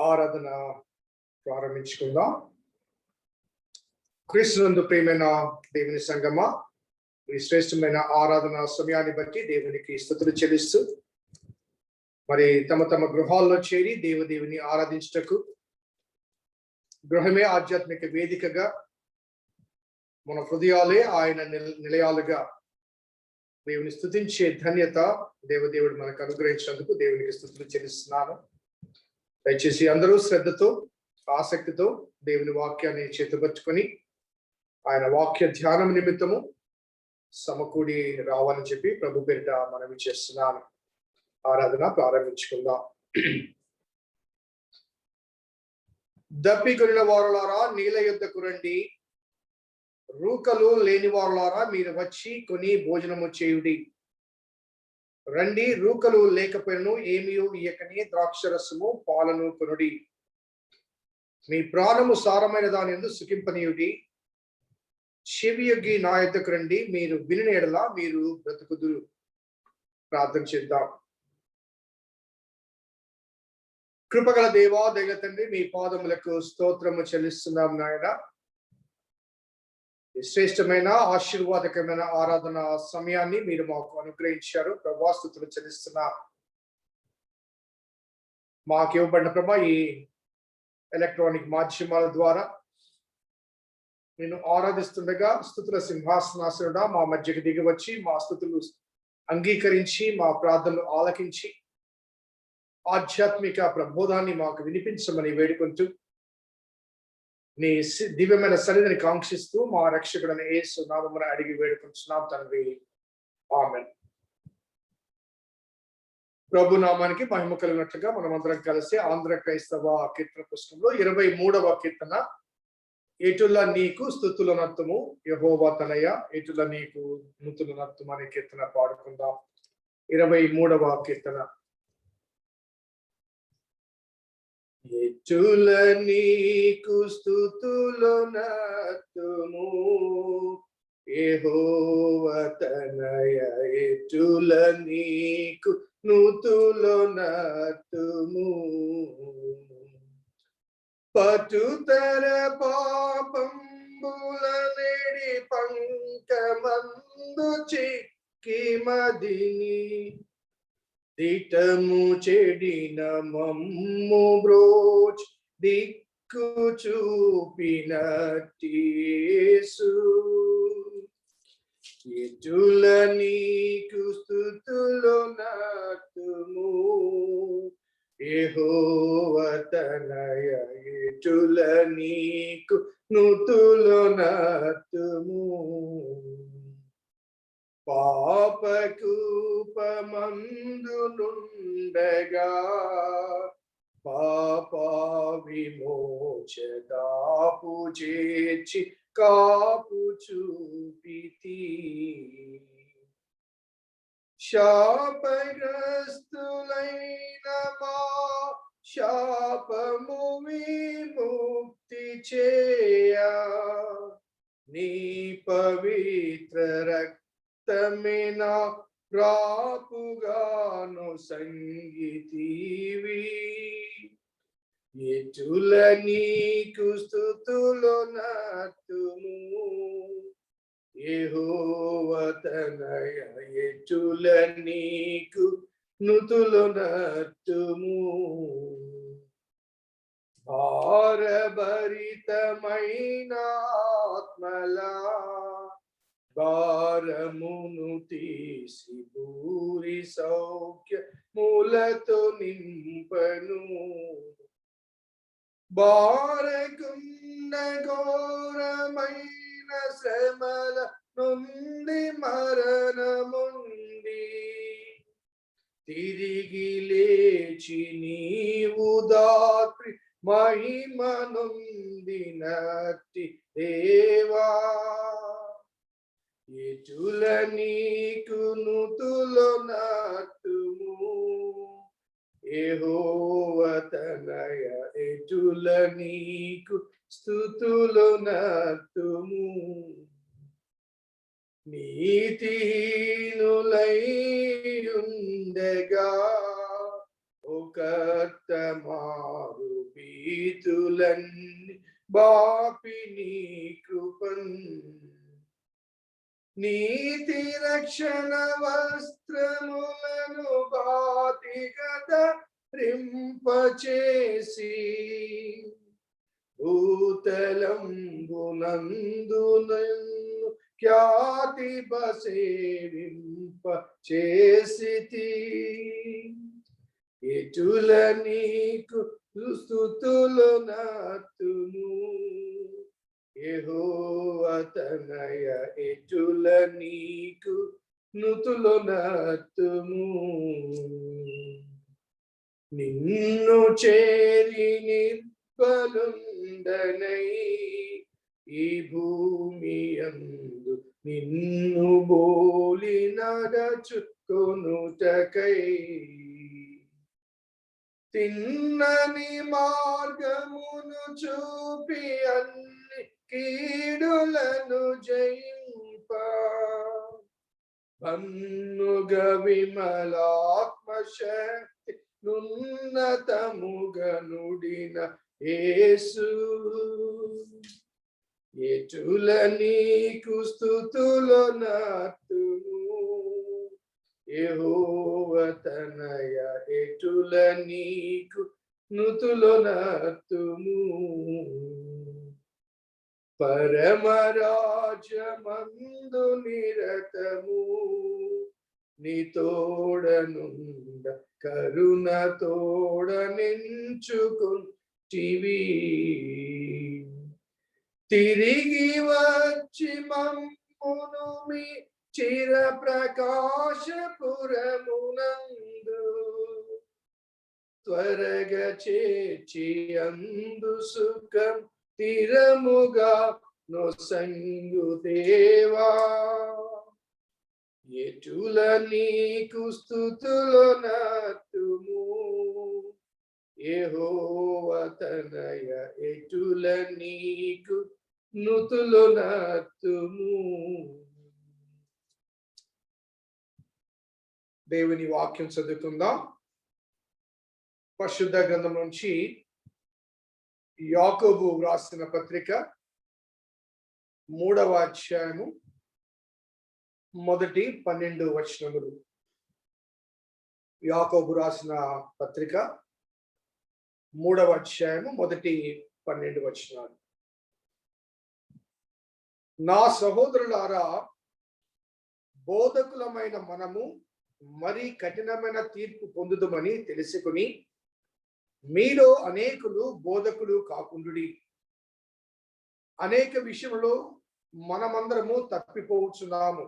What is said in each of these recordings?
ఆరాధన ప్రారంభించుకుందాం. క్రీస్తునందు ప్రియమైన దేవుని సంగమా, ఈ శ్రేష్టమైన ఆరాధన సమయాన్ని బట్టి దేవునికి స్తుతులు చెల్లిస్తూ మరి తమ తమ గృహాల్లో చేరి దేవుని ఆరాధించుటకు గృహమే ఆధ్యాత్మిక వేదికగా, మన హృదయాలే ఆయన నిలయాలుగా దేవుని స్తుతించే ధన్యత దేవుడు మనకు అనుగ్రహించినందుకు దేవునికి స్తుతులు చెల్లిస్తున్నాను. దయచేసి అందరూ శ్రద్ధతో, ఆసక్తితో దేవుని వాక్యాన్ని చేతబట్టుకొని ఆయన వాక్య ధ్యానం నిమిత్తము సమకూడి రావాలని చెప్పి ప్రభు పేరిట మనవి చేస్తున్నాను. ఆరాధన ప్రారంభించుకుందాం. దప్పికొనిన వారులారా నీళ్ళ యొద్దకు రండి, రూకలు లేని వారులారా మీరు వచ్చి కొని భోజనము చేయుడి. రండి, రూకలు లేకపోయినను ఏమియో ఇయ్యకని ద్రాక్షరసము పాలను కొనుడి. మీ ప్రాణము సారమైన దాని యందు సుఖింపనీయుడి. చెవియొగ్గి నా యొద్దకు రండి, మీరు వినిన యెడల మీరు బ్రతుకుదురు. ప్రార్థన చేద్దాం. కృపగల దేవా, దైవ తండ్రి, మీ పాదములకు స్తోత్రము చెల్లిస్తున్నాం నాయన. శ్రేష్టమైన ఆశీర్వాదకరమైన ఆరాధన సమయాన్ని మీరు మాకు అనుగ్రహించారు. ప్రభా, స్తుతులు చెల్లిస్తున్నాం. మాకు ఇవ్వబడిన ప్రభా ఈ ఎలక్ట్రానిక్ మాధ్యమాల ద్వారా నేను ఆరాధిస్తుండగా స్తుతుల సింహాసనాసనుడా మా మధ్యకి దిగి వచ్చి మా స్తుతులు అంగీకరించి మా ప్రార్థనలు ఆలకించి ఆధ్యాత్మిక ప్రబోధాన్ని మాకు వినిపించమని వేడుకుంటూ నీ దివ్యమైన సన్నిధిని కాంక్షిస్తూ మా రక్షకుడైన యేసు నామమున అడిగి వేడుకుంటున్నాం తండ్రి, ఆమేన్. ప్రభు నామానికి మహిమ కలిగినట్లుగా మనమందరం కలిసి ఆంధ్ర క్రైస్తవ కీర్తన పుస్తకంలో 23వ కీర్తన, ఎటుల నీకు స్తుతుల నర్తము యెహోవా తనయ ఎటుల నీకు నూతుల నర్తము అనే కీర్తన పాడుకుందాం. 23వ కీర్తన. ఎటుల నీకు స్తుతులు నర్తము యెహోవా తనయ ఎటుల నీకు నూతులు నర్తము. పటుతర పాపంబుల నేడి పంకమందు చిక్కి మదిని దిటము చెడిన మమ్ము బ్రోచ్ దిక్కు చూపినట్టి యేసు. ఎటుల నీకు స్తుతులు నర్తము యెహోవా తనయ ఎటుల నీకు నూతులు నర్తము. పాపకూపమందు నుండగా పాప విమోచదాపు చేర్చి కాపు చూపితి. శాపగ్రస్తులైన మా శాపము విముక్తి చేయ నీ పవిత్ర రక్తమిన ప్రాపుగాను సంగీతివి. ఎటుల నీకు స్తుతులు నర్తము యెహోవా తనయ ఎటుల నీకు నూతులు నర్తము. భారభరితమైన ఆత్మలా భారమును తీసి భూరి సౌఖ్య మూలతో నింపను. భారకున్న ఘోరమైన శ్రమల నుండి మరణముండి తిరిగి లేచి నీవు దాత్రి మహిమ నొందినట్టి దేవా. ఎటుల నీకు నూతులు నర్తము యెహోవా తనయ ఎటుల నీకు స్తుతులు నర్తము. నీతిహీనులైయుండగా ఒక మారు భీతులన్నీ బాపి నీ కృపన్ నీతి రక్షణ వస్త్రములను బాతిగత రింపచేసి భూతలంబునందు నన్ను ఖ్యాతి బసేవింప చేసితి ఎటుల నీకు స్తుతులు నత్తును యెహోవా తనయ ఎటుల నీకు నుతులు నత్తుము నిన్ను చేరి నిర్బలుండనై ఈ భూమి యందు నిన్ను బోలి నడచుకొనుటకై తిన్నని మార్గమును చూపి అన్ని కీడులను జయింప భన్నుగ విమలాత్మశక్తి నున్నతముగ నుడిన యేసు ఎటుల నీకు స్తుతులు నత్తును యెహోవా తనయ ఎటుల నీకు నుతులు నత్తుము పరమరాజమందు నిరతము నీ తోడనుండ కరుణ తోడనెంచుకుంటివి తిరిగి వచ్చి మమ్మును మీ చిర ప్రకాశపురమునందు త్వరగా చేర్చి అందు సుఖం తిరముగా నొసంగు దేవా ఎటుల నీకు స్తుతులు నత్తుము యెహోవా తనయ ఎటుల నీకు నుతులు నత్తుము దేవుని వాక్యం చదువుకుందాం పరిశుద్ధ గ్రంథం నుంచి యాకోబు వ్రాసిన పత్రిక 3వ అధ్యాయము మొదటి 12 వచనములు యాకోబు రాసిన పత్రిక 3వ అధ్యాయము మొదటి 12 వచనాలు నా సహోదరులారా బోధకులమైన మనము మరి కఠినమైన తీర్పు పొందుదమని తెలుసుకుని మీలో అనేకులు బోధకులు కాకుండుడి అనేక విషయంలో మనమందరము తప్పిపోవచ్చున్నాము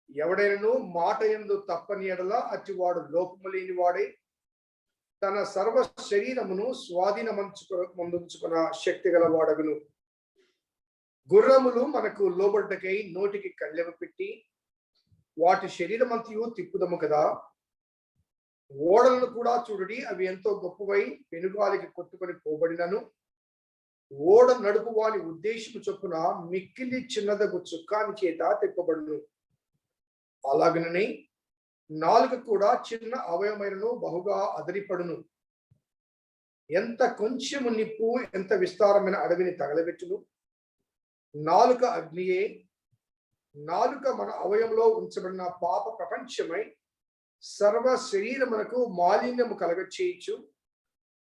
ఎవడైనను మాట యందు తప్పని ఎడల అతివాడు లోపము లేని వాడే తన సర్వ శరీరమును స్వాధీనమందుకున్న శక్తి గల వాడగును గుర్రములు మనకు లోబడ్డకై నోటికి కళ్ళెము పెట్టి వాటి శరీరమంతయు తిప్పుదము కదా ఓడలను కూడా చూడడి అవి ఎంతో గొప్పవై పెనుగాలికి కొట్టుకొని పోబడినను ఓడ నడుపు వాని ఉద్దేశము చొప్పున మిక్కిలి చిన్నదగు చుక్కాని చేత తిప్పబడును అలాగనని నాలుక కూడా చిన్న అవయవమైనను బహుగా అదరిపడును ఎంత కొంచెము నిప్పు ఎంత విస్తారమైన అడవిని తగలబెట్టును నాలుక అగ్నియే నాలుక మన అవయంలో ఉంచబడిన పాప ప్రపంచమై సర్వ శరీరమునకు మాలిన్యము కలగచేయచ్చు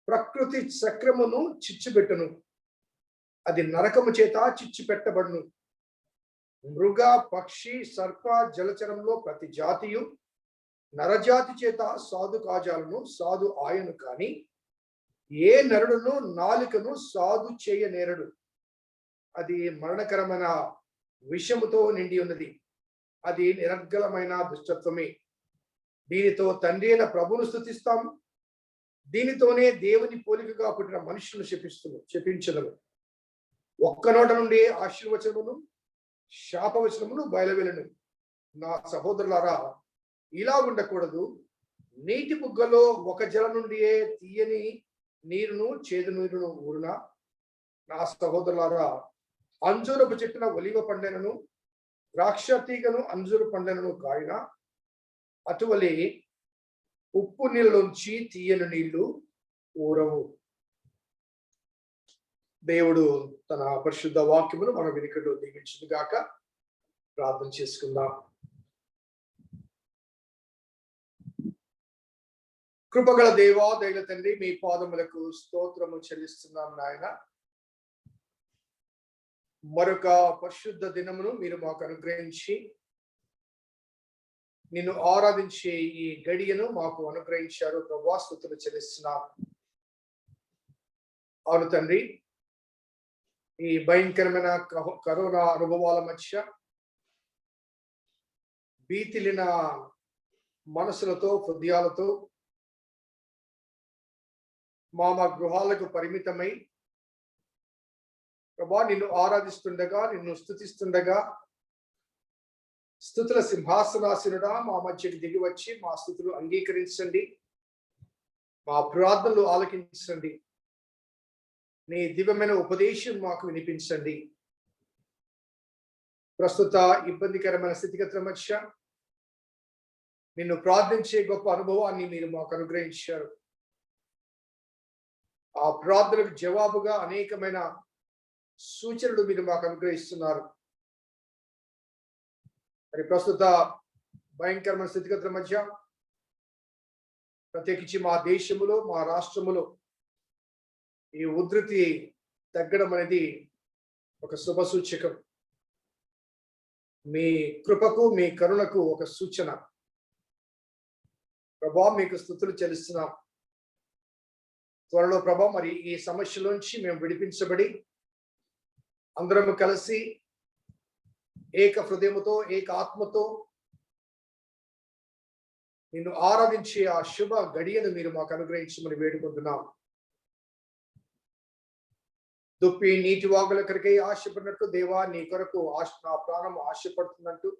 ప్రకృతి చక్రమును చిచ్చుపెట్టును అది నరకము చేత చిచ్చు పెట్టబడును మృగ పక్షి సర్ప జలచరంలో ప్రతి జాతియు నరజాతి చేత సాధు కాజాలను సాధు ఆయను కాని ఏ నరుడును నాలుకను సాధు చేయ నేరడు అది మరణకరమైన విషముతో నిండి ఉన్నది అది నిరర్గళమైన దుష్టత్వమే దీనితో తండ్రి అయిన ప్రభువును స్తుతిస్తాం దీనితోనే దేవుని పోలికగా పుట్టిన మనుషులను శపించదము ఒక్క నోట నుండి ఆశీర్వచనమును శాపవచనమును బయలువెళ్ళను నా సహోదరులారా ఇలా ఉండకూడదు నీటి బుగ్గలో ఒక జల నుండియే తీయని నీరును చేదు నీరును ఊరునా నా సహోదరులారా అంజూరపు చెట్టున ఒలివ పండ్లైనను ద్రాక్ష తీగను అంజూరు పండ్లైనను కాయినా అటువలే ఉప్పు నీళ్ళలోంచి తీయని నీళ్లు ఊరవు దేవుడు తన పరిశుద్ధ వాక్యమును మన వెనుకలో దీవించును గాక. ప్రార్థన చేసుకుందాం. కృపగల దేవా, దయల తండ్రి, మీ పాదములకు స్తోత్రము చెల్లిస్తున్నాం నాయన. మరొక పరిశుద్ధ దినమును మీరు మాకు అనుగ్రహించి నిన్ను ఆరాధించే ఈ గడియను మాకు అనుగ్రహించారు. ప్రభువా, స్తుతులు చెల్లిస్తున్నాం. అవును తండ్రి, ఈ భయంకరమైన కరోనా అనుభవాల మధ్య భీతిలిన మనసులతో, హృదయాలతో మా గృహాలకు పరిమితమై ప్రభువా, నిన్ను ఆరాధిస్తుండగా, నిన్ను స్తుతిస్తుండగా, స్తుతుల సింహాసనాసనుడా మా మధ్యకి దిగి వచ్చి మా స్తుతులు అంగీకరించండి, మా ప్రార్థనలు ఆలకించండి, నీ దివ్యమైన ఉపదేశం మాకు వినిపించండి. ప్రస్తుత ఇబ్బందికరమైన స్థితిగతుల మధ్య నిన్ను ప్రార్థించే గొప్ప అనుభవాన్ని మీరు మాకు అనుగ్రహించారు. ఆ ప్రార్థనకు జవాబుగా అనేకమైన సూచనలు మీరు మాకు అనుగ్రహిస్తున్నారు. మరి ప్రస్తుత భయంకరమైన స్థితిగతుల మధ్య ప్రత్యేకించి మా దేశములో, మా రాష్ట్రములో ఈ ఉధృతి తగ్గడం అనేది ఒక శుభ సూచకం. మీ కృపకు, మీ కరుణకు ఒక సూచన. ప్రభా, మీకు స్తుతులు చెల్లిస్తున్నాం. త్వరలో ప్రభా, మరి ఈ సమస్యలోంచి మేము విడిపించబడి అందరము కలిసి ఏక హృదయముతో, ఏక ఆత్మతో నిన్ను ఆరాధించే ఆ శుభ గడియను మీరు మాకు అనుగ్రహించమని వేడుకుంటున్నాం. దుప్పి నీటి వాగుల కొరకై ఆశపడినట్టు దేవా, నీ కొరకు నా ప్రాణము ఆశపడుతున్నట్టు,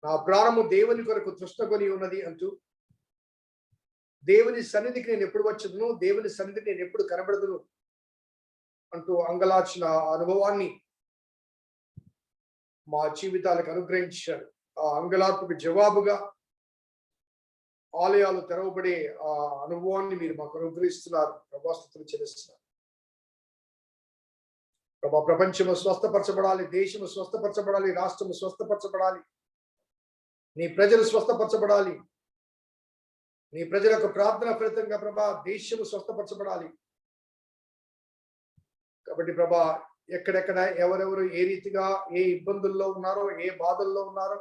నా ప్రాణము దేవుని కొరకు తృష్ణకొని ఉన్నది అంటూ, దేవుని సన్నిధికి నేను ఎప్పుడు వచ్చదును, దేవుని సన్నిధికి నేను ఎప్పుడు కనబడదును అంటూ అంగలార్చిన అనుభవాన్ని మా జీవితాలకు అనుగ్రహించారు. ఆ అంగలార్పుకు జవాబుగా ఆలయాలు తెరవబడే ఆ అనుభవాన్ని మీరు మాకు అనుగ్రహిస్తున్నారు. ప్రభాస్తుతులు చెల్లిస్తున్నారు. ప్రభా, ప్రపంచము స్వస్థపరచబడాలి, దేశము స్వస్థపరచబడాలి, రాష్ట్రము స్వస్థపరచబడాలి, నీ ప్రజలు స్వస్థపరచబడాలి, నీ ప్రజలకు ప్రార్థన ఫలితంగా ప్రభా దేశము స్వస్థపరచబడాలి. కాబట్టి ప్రభా, ఎక్కడెక్కడ ఎవరెవరు ఏ రీతిగా ఏ ఇబ్బందుల్లో ఉన్నారో, ఏ బాధల్లో ఉన్నారో,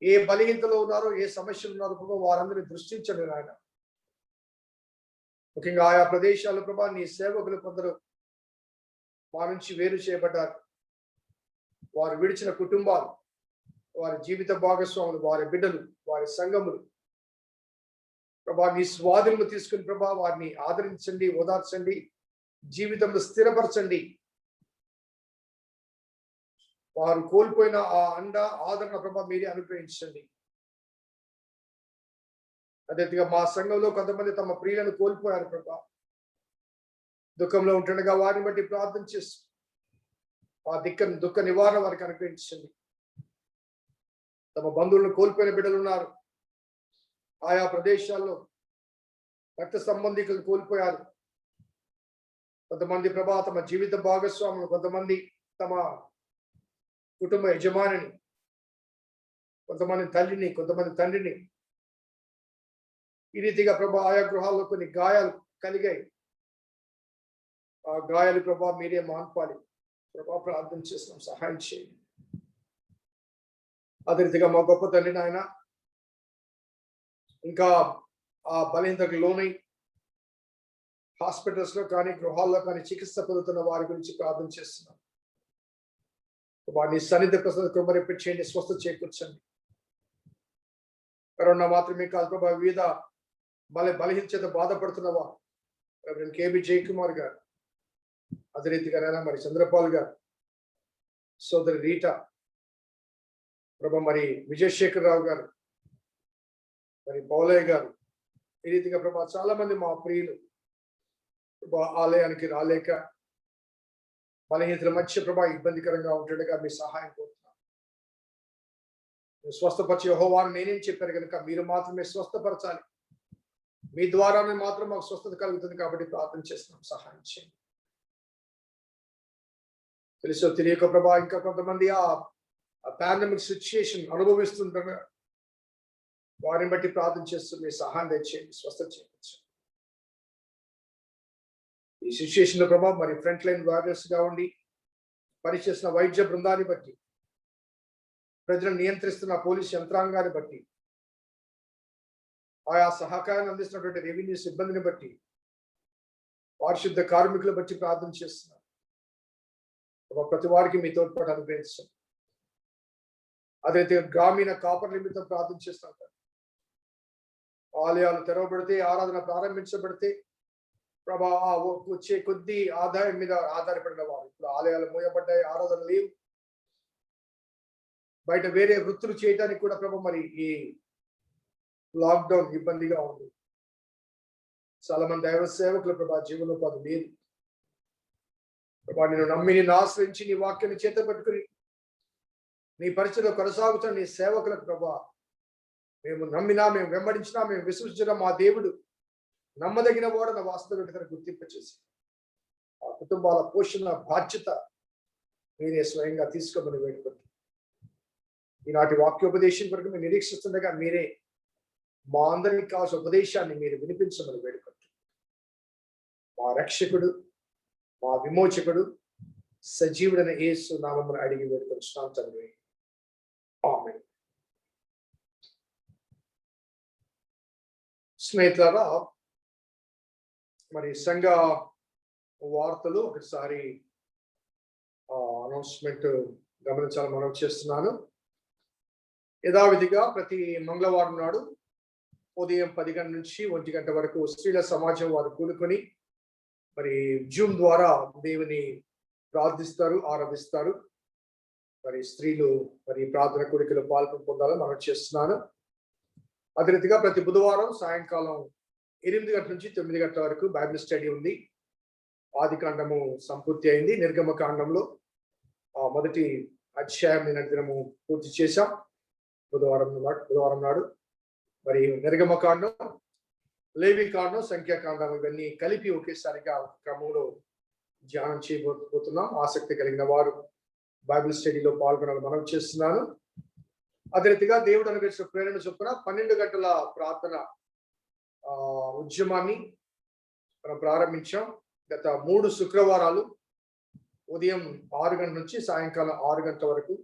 ఏ బలహీనతలో ఉన్నారో, ఏ సమస్యలు ఉన్నారో ప్రభా, వారందరినీ దృష్టించండి నాయన. ముఖ్యంగా ఆయా ప్రదేశాలు ప్రభా, నీ సేవకులు కొందరు మా నుంచి వేరు చేయబడ్డారు. వారు విడిచిన కుటుంబాలు, వారి జీవిత భాగస్వాములు, వారి బిడ్డలు, వారి సంఘములు ప్రభా, నీ స్వాధీనము తీసుకుని ప్రభా వారిని ఆదరించండి, ఓదార్చండి, జీవితంలో స్థిరపరచండి. వారు కోల్పోయిన ఆ అండ, ఆదరణ ప్రభా మీరే అనుగ్రహించండి. అదేవిధంగా మా సంఘంలో కొంతమంది తమ ప్రియులను కోల్పోయారు ప్రభా. దుఃఖంలో ఉంటుండగా వారిని బట్టి ప్రార్థన చేసి ఆ దుఃఖ నివారణ వారికి అనుగ్రహించండి. తమ బంధువులను కోల్పోయిన బిడ్డలు ఉన్నారు. ఆయా ప్రదేశాల్లో రక్త సంబంధికులు కోల్పోయారు. కొంతమంది ప్రభా తమ జీవిత భాగస్వాములు, కొంతమంది తమ కుటుంబ యజమానిని, కొంతమంది తల్లిని, కొంతమంది తండ్రిని. ఈ రీతిగా ప్రభా ఆయా గృహాల్లో కొన్ని గాయాలు కలిగాయి. ఆ గాయాలు ప్రభా మీరే మాన్పాలి. ప్రభా ప్రార్థన చేస్తున్నాం, సహాయం చేయండి. అదే రీతిగా మా గొప్ప తండ్రి నాయన, ఇంకా ఆ బలహీనతకు లోనై హాస్పిటల్స్ లో కానీ, గృహాల్లో కానీ చికిత్స పొందుతున్న వారి గురించి ప్రార్థన చేస్తున్నాం. వారిని సన్నిధి ప్రసాద కృప చేయండి, స్వస్థ చేకూర్చండి. కరోనా మాత్రమే కాదు ప్రభా, వివిధ బలహీనత బాధపడుతున్న వారు కేబి జయకుమార్ గారు, అదే రీతిగానైనా మరి చంద్రపాల్ గారు, సోదరి రీటా ప్రభా, మరి విజయశేఖర్ రావు గారు, మరి పౌలయ్య గారు, ఈ రీతిగా ప్రభా చాలా మంది మా ప్రియులు ఆలయానికి రాలేక బలహీనతల మధ్య ప్రభా ఇబ్బందికరంగా ఉంటుండగా మీ సహాయం కోరుతున్నాం. స్వస్థపరిచే యెహోవాను నేనేం చెప్పారు కనుక మీరు మాత్రమే స్వస్థపరచాలి, మీ ద్వారానే మాత్రం మాకు స్వస్థత కలుగుతుంది. కాబట్టి ప్రార్థన చేస్తున్నాం, సహాయం చేయండి. తెలుసో తెలియక ప్రభా ఇంకా కొంతమంది ఆ పాండమిక్ సిచ్యుయేషన్ అనుభవిస్తుంటారు. వారిని బట్టి ప్రార్థన చేస్తూ మీ సహాయం తెచ్చేయండి, స్వస్థత చేయించండి. ఈ సిచ్యుయేషన్ లో ప్రభావ మరి ఫ్రంట్ లైన్ వారియర్స్ గా ఉండి పనిచేసిన వైద్య బృందాన్ని బట్టి, ప్రజలను నియంత్రిస్తున్న పోలీస్ యంత్రాంగాన్ని బట్టి, ఆయా సహకారాన్ని అందిస్తున్నటువంటి రెవెన్యూ సిబ్బందిని బట్టి, పారిశుద్ధ కార్మికుల బట్టి ప్రార్థన చేస్తున్నారు. ప్రతి వారికి మీ తోడ్పాటు అనుగ్రహించండి. అదైతే గ్రామీణ కాపర్ నిమిత్తం ప్రార్థన చేస్తుంటారు. ఆలయాలు తెరవబడితే, ఆరాధన ప్రారంభించబడితే ప్రభా వచ్చే కొద్ది ఆదాయం మీద ఆధారపడిన వారు ఇప్పుడు ఆలయాలు మూయబడ్డాయి, ఆరాధన లేవు. బయట వేరే వృత్తులు చేయడానికి కూడా ప్రభా మరి ఈ లాక్డౌన్ ఇబ్బందిగా ఉంది. చాలా మంది దైవ సేవకులు ప్రభా జీవనోపాధి లేదు. ప్రభా నేను నమ్మి నిన్ను ఆశ్రయించి నీ వాక్యాన్ని చేత పట్టుకుని నీ పరిచయంలో కొనసాగుతున్న నీ సేవకులకు ప్రభా మేము నమ్మినా, మేము వెంబడించినా, మేము విశ్వసించిన మా దేవుడు నమ్మదగిన వాడన్న వాస్తవికతను గుర్తింపచేసి ఆ కుటుంబాల పోషణ బాధ్యత మీరే స్వయంగా తీసుకోమని వేడుకుంటున్నాం. ఈనాటి వాక్యోపదేశం కొరకు మేము నిరీక్షిస్తుండగా మీరే మా అందరికి కావాల్సిన ఉపదేశాన్ని మీరు వినిపించమని వేడుకుంటున్నాం. మా రక్షకుడు, మా విమోచకుడు, సజీవుడైన యేసు నామమున అడిగి వేడుకొంచున్నాం తండ్రి. ఆమేన్. స్నేహితులారా, మరి సంఘ వార్తలు ఒకసారి అనౌన్స్మెంట్ గమనించాలని మనం చేస్తున్నాను. యథావిధిగా ప్రతి మంగళవారం నాడు ఉదయం 10 గంటల నుంచి 1 గంట వరకు స్త్రీల సమాజం వారు కూడుకొని మరి జూమ్ ద్వారా దేవుని ప్రార్థిస్తారు, ఆరాధిస్తారు. మరి స్త్రీలు మరి ప్రార్థన కూడికలో పొందాలని మనం చేస్తున్నాను. అదే రీతిగా ప్రతి బుధవారం సాయంకాలం 8 గంటల నుంచి 9 గంటల వరకు బైబిల్ స్టడీ ఉంది. ఆది కాండము సంపూర్తి అయింది. నిర్గమ కాండంలో మొదటి అధ్యాయం దినము పూర్తి చేశాం బుధవారం నాడు. మరి నిర్గమ కాండం, లేవి కాండం, సంఖ్యాకాండం ఇవన్నీ కలిపి ఒకేసారిగా క్రమంలో ధ్యానం చేయబోతున్నాం. ఆసక్తి కలిగిన వారు బైబిల్ స్టడీలో పాల్గొనాలని మనం చేస్తున్నాను. అదే రీతిగా దేవుడు అనుగ్రహించిన ప్రేరణ చొప్పున 12 గంటల ప్రార్థన ఉద్యమాన్ని మనం ప్రారంభించాం. గత 3 శుక్రవారాలు ఉదయం 6 గంటల నుంచి సాయంకాలం 6 గంటల వరకు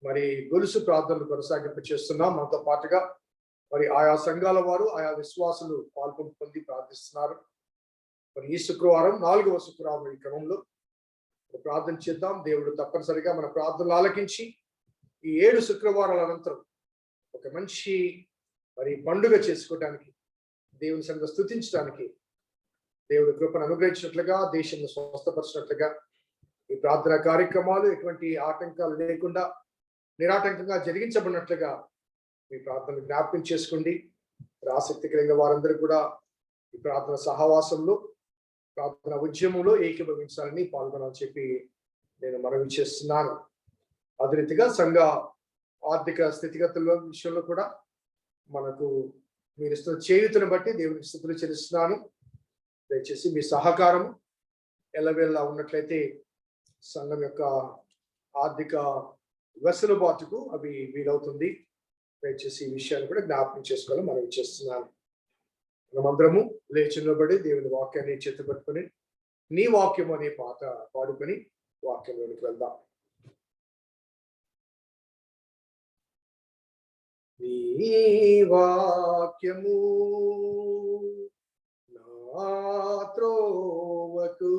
మరి గొలుసు ప్రార్థనలు కొనసాగింపు చేస్తున్నాం. మనతో పాటుగా మరి ఆయా సంఘాల వారు, ఆయా విశ్వాసులు పొంది ప్రార్థిస్తున్నారు. మరి ఈ శుక్రవారం 4వ శుక్రవారం ఈ క్రమంలో ప్రార్థన చేద్దాం. దేవుడు తప్పనిసరిగా మన ప్రార్థనలు ఆలకించి ఈ 7 శుక్రవారాల అనంతరం ఒక మంచి మరి పండుగ చేసుకోవడానికి, దేవుని సన్నిధిలో స్తుతించడానికి దేవుడి కృపను అనుగ్రహించినట్లుగా, దేశంలో స్వస్థపరిచినట్లుగా ఈ ప్రార్థన కార్యక్రమాలు ఎటువంటి ఆటంకాలు లేకుండా నిరాటంకంగా జరిగించబడినట్లుగా మీ ప్రార్థనలు జ్ఞాపకం చేసుకోండి. ఆసక్తి కలిగిన వారందరూ కూడా ఈ ప్రార్థన సహవాసంలో, ప్రార్థన ఉద్యమంలో ఏకీభవించాలని పాల్గొనాలని చెప్పి నేను మనవి చేస్తున్నాను. అదే రీతిగా సంఘ ఆర్థిక స్థితిగతుల విషయంలో కూడా మనకు మీరు ఇస్తున్న చేయుతను బట్టి దేవునికి స్తుతులు చెల్లిస్తున్నాను. దయచేసి మీ సహకారం ఎల్లవేళలా ఉన్నట్లయితే సంఘం యొక్క ఆర్థిక వెసులుబాటుకు అవి వీలవుతుంది. దయచేసి ఈ విషయాన్ని కూడా జ్ఞాపకం చేసుకోవాలని మనం చేస్తున్నాను. మనమందరము లేచి నిలబడి దేవుని వాక్యాన్ని చేతపట్టుకొని నీ వాక్యము అనే పాట పాడుకొని వాక్యంలోనికి వెళ్దాం. నీ వాక్యము నా త్రోవకు,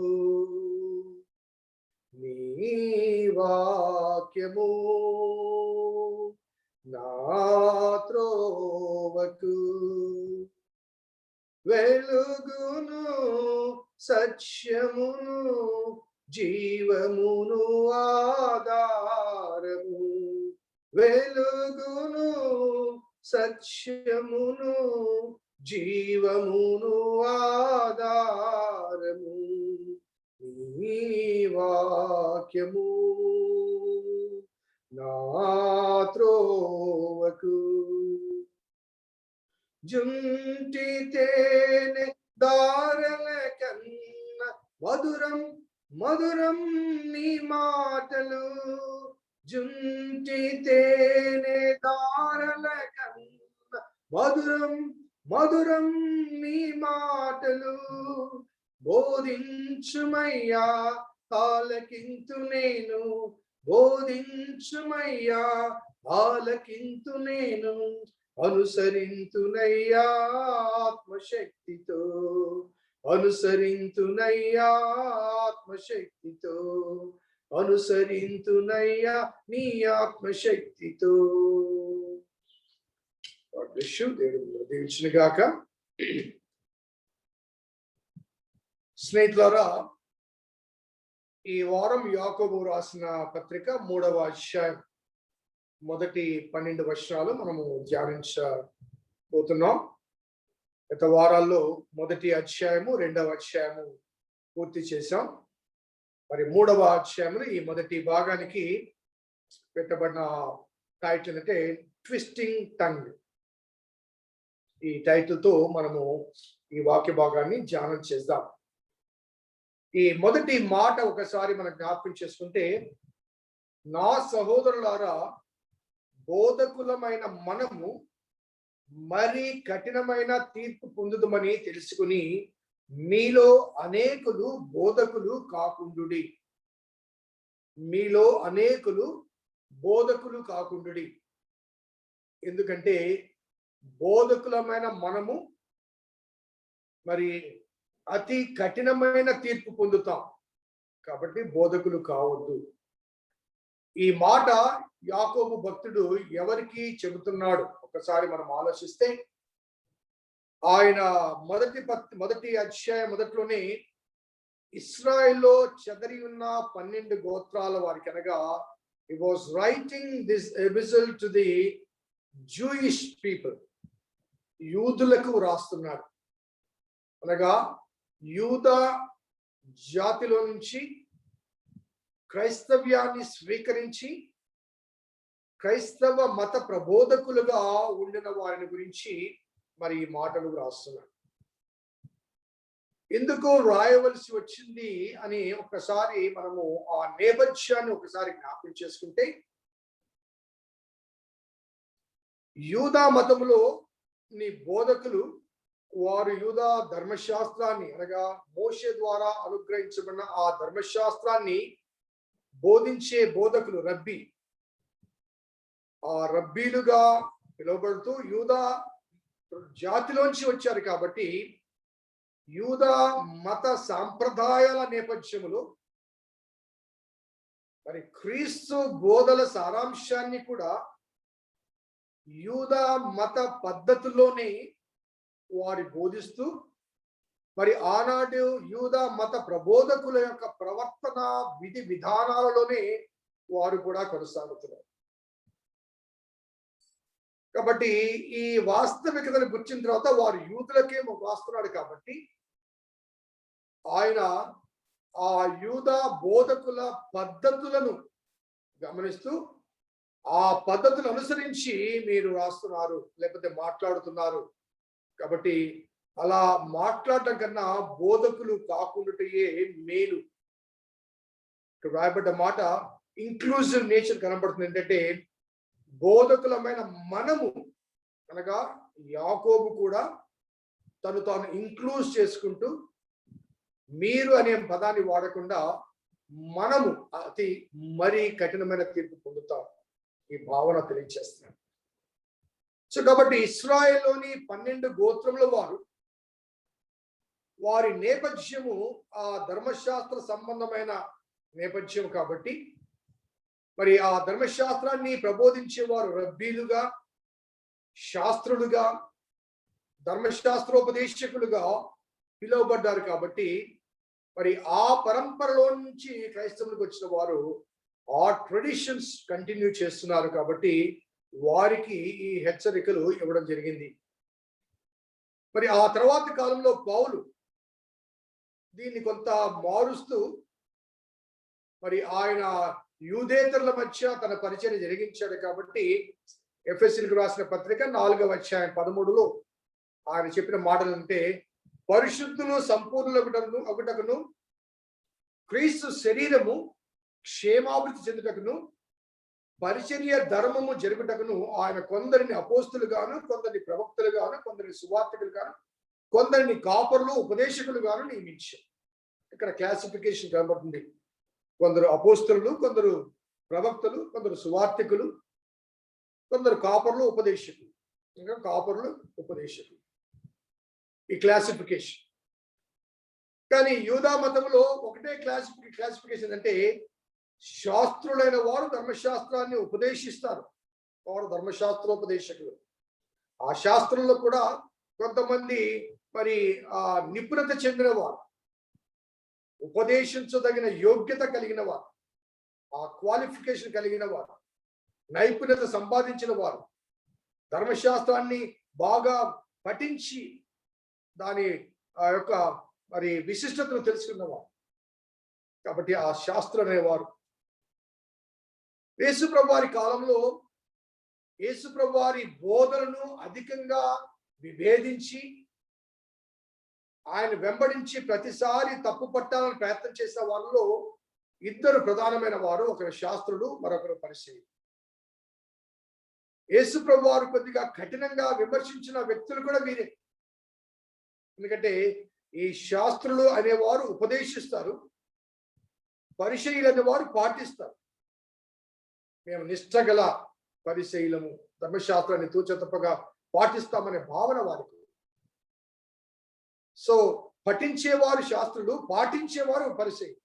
నీ వాక్యము నా త్రోవకు, వెలుగును సత్యమును జీవమును ఆధారము, వెలుగును సత్యమును జీవమును ఆధారము, నీ వాక్యము నా త్రోవకు. జుంటి తేనె దారల కన్న మధురం మధురం నీ మాటలు జుంటి తేనె దారల కన్న మధురం మధురం నీ మాటలు బోధించుమయ్యా ఆలకింతు నేను బోధించుమయ్యా ఆలకింతు నేను అనుసరింతునయ్యా ఆత్మశక్తితో అనుసరింతునయ్యా ఆత్మశక్తితో అనుసరింతునయ్యా నీ ఆత్మశక్తితో. దేవుడు దీవించును గాక. స్నేహితులారా, ఈ వారం యాకోబు రాసిన పత్రిక 3వ అధ్యాయం మొదటి 12 వచనాలు మనము ధ్యానించబోతున్నాం. గత వారాల్లో మొదటి అధ్యాయము 2వ అధ్యాయము పూర్తి చేశాం. మరి 3వ అధ్యాయంలో ఈ మొదటి భాగానికి పెట్టబడిన టైటిల్ అంటే ట్విస్టింగ్ టంగ్. ఈ టైటిల్ తో మనము ఈ వాక్య భాగాన్ని ధ్యానం చేద్దాం. ఈ మొదటి మాట ఒకసారి మనం జ్ఞాపకం చేసుకుంటే, నా సహోదరులారా, బోధకులమైన మనము మరి కఠినమైన తీర్పు పొందుదమని తెలుసుకుని మీలో అనేకులు బోధకులు కాకుండుడి. మీలో అనేకులు బోధకులు కాకుండుడి. ఎందుకంటే బోధకులమైన మనము మరి అతి కఠినమైన తీర్పు పొందుతాం కాబట్టి బోధకులు కావద్దు. ఈ మాట యాకోబు భక్తుడు ఎవరికి చెబుతున్నాడు ఒకసారి మనం ఆలోచిస్తే, ఆయన మొదటి అధ్యాయం మొదట్లోనే ఇశ్రాయేల్లో చెదరి ఉన్న 12 గోత్రాల వారికి అనగా he was writing this epistle to the Jewish people, యూదులకు రాస్తున్నాడు. అనగా యూదా జాతిలో నుంచి క్రైస్తవ్యాన్ని స్వీకరించి క్రైస్తవ మత ప్రబోధకులుగా ఉండిన వారిని గురించి మరి ఈ మాటలు రాస్తున్నాడు. ఎందుకు రాయవలసి వచ్చింది అని ఒకసారి మనము ఆ నేపథ్యాన్ని ఒకసారి జ్ఞాపకం చేసుకుంటే, యూదా మతములో నీ బోధకులు వారు యూదా ధర్మశాస్త్రాన్ని అనగా మోషే ద్వారా అనుగ్రహించబడిన ఆ ధర్మశాస్త్రాన్ని బోధించే బోధకులు రబ్బీ, ఆ రబ్బీలుగా పిలువబడుతూ యూదా జాతిలోంచి వచ్చారు కాబట్టి యూదా మత సాంప్రదాయాల నేపథ్యములో మరి క్రీస్తు బోధల సారాంశాన్ని కూడా యూదా మత పద్ధతుల్లోనే వారి బోధిస్తూ మరి ఆనాడు యూదా మత ప్రబోధకుల యొక్క ప్రవర్తన విధి విధానాలలోనే వారు కూడా కొనసాగుతున్నారు. కాబట్టి ఈ వాస్తవికతను గుర్తించిన తర్వాత వారు యూదులకే రాస్తున్నాడు కాబట్టి ఆయన ఆ యూదా బోధకుల పద్ధతులను గమనిస్తూ ఆ పద్ధతులను అనుసరించి మీరు రాస్తున్నారు లేకపోతే మాట్లాడుతున్నారు కాబట్టి అలా మాట్లాడటం కన్నా బోధకులు కాకుండాయే మేలు. ఇక్కడ రాయబడ్డ మాట ఇంక్లూజివ్ నేచర్ కనబడుతుంది. ఏంటంటే బోధకులమైన మనము అనగా యాకోబు కూడా తను తాను ఇంక్లూజ్ చేసుకుంటూ మీరు అనే పదాన్ని వాడకుండా మనము అతి మరీ కఠినమైన తీర్పు పొందుతాం ఈ భావన తెలియజేస్తున్నాం. సో కాబట్టి ఇశ్రాయేల్లోని 12 గోత్రముల వారి నేపథ్యము ఆ ధర్మశాస్త్ర సంబంధమైన నేపథ్యం కాబట్టి మరి ఆ ధర్మశాస్త్రాన్ని ప్రబోధించేవారు రబ్బీలుగా, శాస్త్రులుగా, ధర్మశాస్త్రోపదేశకులుగా పిలువబడ్డారు కాబట్టి మరి ఆ పరంపరలో నుంచి క్రైస్తవులకు వచ్చిన వారు ఆ ట్రెడిషన్స్ కంటిన్యూ చేస్తున్నారు కాబట్టి వారికి ఈ హెచ్చరికలు ఇవ్వడం జరిగింది. మరి ఆ తర్వాత కాలంలో పౌలు దీన్ని కొంత మారుస్తూ మరి ఆయన యూదేతరుల మధ్య తన పరిచయం జరిగించాడు కాబట్టి ఎఫెసీయులకు రాసిన పత్రిక 4వ అధ్యాయం 13లో ఆయన చెప్పిన మాటలు అంటే, పరిశుద్ధులు సంపూర్ణులగుటకును క్రీస్తు శరీరము క్షేమాభివృద్ధి చెందుటకును పరిచర్య ధర్మము జరుగుటకును ఆయన కొందరిని అపోస్తులుగాను, కొందరిని ప్రవక్తలుగాను, కొందరిని సువార్తికులుగాను, కొందరిని కాపరులు ఉపదేశకులుగాను నియమించారు. ఇక్కడ క్లాసిఫికేషన్ కనబడుతుంది. కొందరు అపోస్తులు, కొందరు ప్రవక్తలు, కొందరు సువార్తికులు, కొందరు కాపరులు ఉపదేశకులు, ఇంకా కాపరులు ఉపదేశకులు, ఈ క్లాసిఫికేషన్. కానీ యూదా మతంలో ఒకటే క్లాసిఫికేషన్ అంటే శాస్త్రులైన వారు ధర్మశాస్త్రాన్ని ఉపదేశిస్తారు, వారు ధర్మశాస్త్రోపదేశకులు. ఆ శాస్త్రంలో కూడా కొంతమంది మరి నిపుణత చెందిన వారు, ఉపదేశించదగిన యోగ్యత కలిగిన వారు, ఆ క్వాలిఫికేషన్ కలిగిన వారు, నైపుణ్యత సంపాదించిన వారు, ధర్మశాస్త్రాన్ని బాగా పఠించి దాని ఆ యొక్క మరి విశిష్టతను తెలుసుకున్నవారు. కాబట్టి ఆ శాస్త్రం అనేవారు యేసుప్రభు వారి కాలంలో యేసుప్రభు వారి బోధనను అధికంగా విభేదించి ఆయన వెంబడించి ప్రతిసారి తప్పు పట్టాలని ప్రయత్నం చేసిన వాళ్ళలో ఇద్దరు ప్రధానమైన వారు, ఒకరు శాస్త్రుడు, మరొకరు పరిసయ్యులు. యేసుప్రభు వారు కొద్దిగా కఠినంగా విమర్శించిన వ్యక్తులు కూడా వీరే. ఎందుకంటే ఈ శాస్త్రులు అనేవారు ఉపదేశిస్తారు, పరిసయ్యులు అనేవారు పాటిస్తారు. మేము నిష్ఠగల పరిసయ్యులము, ధర్మశాస్త్రాన్ని తూచ తప్పగా పాటిస్తామనే భావన వారికి. సో పఠించేవారు శాస్త్రులు, పాటించేవారు పరిసయ్యులు.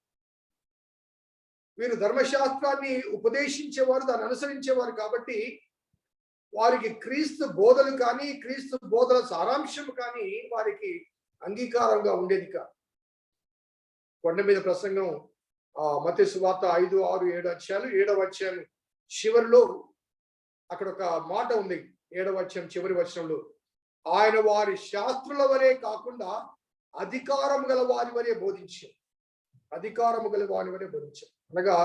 వీరు ధర్మశాస్త్రాన్ని ఉపదేశించేవారు, దాన్ని అనుసరించేవారు. కాబట్టి వారికి క్రీస్తు బోధలు కానీ, క్రీస్తు బోధల సారాంశం కానీ వారికి అంగీకారంగా ఉండేది కాదు. కొండ మీద ప్రసంగం మత్తయి సువార్త 5, 6, 7 అధ్యాయాలు, 7వ అధ్యాయం చివరిలో అక్కడ ఒక మాట ఉంది. 7వ అధ్యాయం చివరి వచనంలో ఆయన వారి శాస్త్రుల వలె కాకుండా అధికారం గల వారి వలె బోధించారు, అధికారము గల వారి వలె బోధించారు. అనగా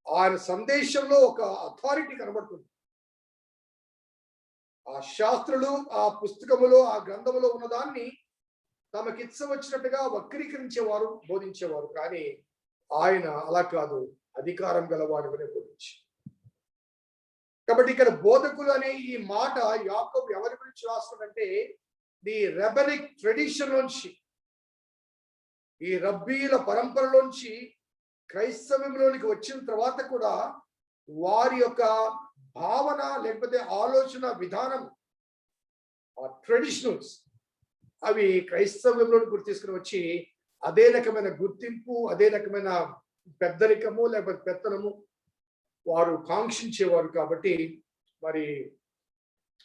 ఆయన సందేశంలో ఒక అథారిటీ కనబడుతుంది. ఆ శాస్త్రులు ఆ పుస్తకములో, ఆ గ్రంథములో ఉన్నదాన్ని తమకిచ్చ వచ్చినట్టుగా వక్రీకరించేవారు, బోధించేవారు. కానీ ఆయన అలా కాదు, అధికారం గలవాడు అనే బోధించారు. కాబట్టి ఇక్కడ బోధకులు అనే ఈ మాట యాకోబు ఎవరి గురించి రాస్తుందంటే ది రెబనిక్ ట్రెడిషన్ నుంచి, ఈ రబ్బీల పరంపరలోంచి క్రైస్తవంలోనికి వచ్చిన తర్వాత కూడా వారి యొక్క భావన లేకపోతే ఆలోచన విధానం, ఆ ట్రెడిషనల్స్ అవి క్రైస్తవంలోని గుర్తు తీసుకుని వచ్చి అదే రకమైన గుర్తింపు, అదే రకమైన పెద్దరికము లేకపోతే పెత్తనము వారు కాంక్షించేవారు. కాబట్టి మరి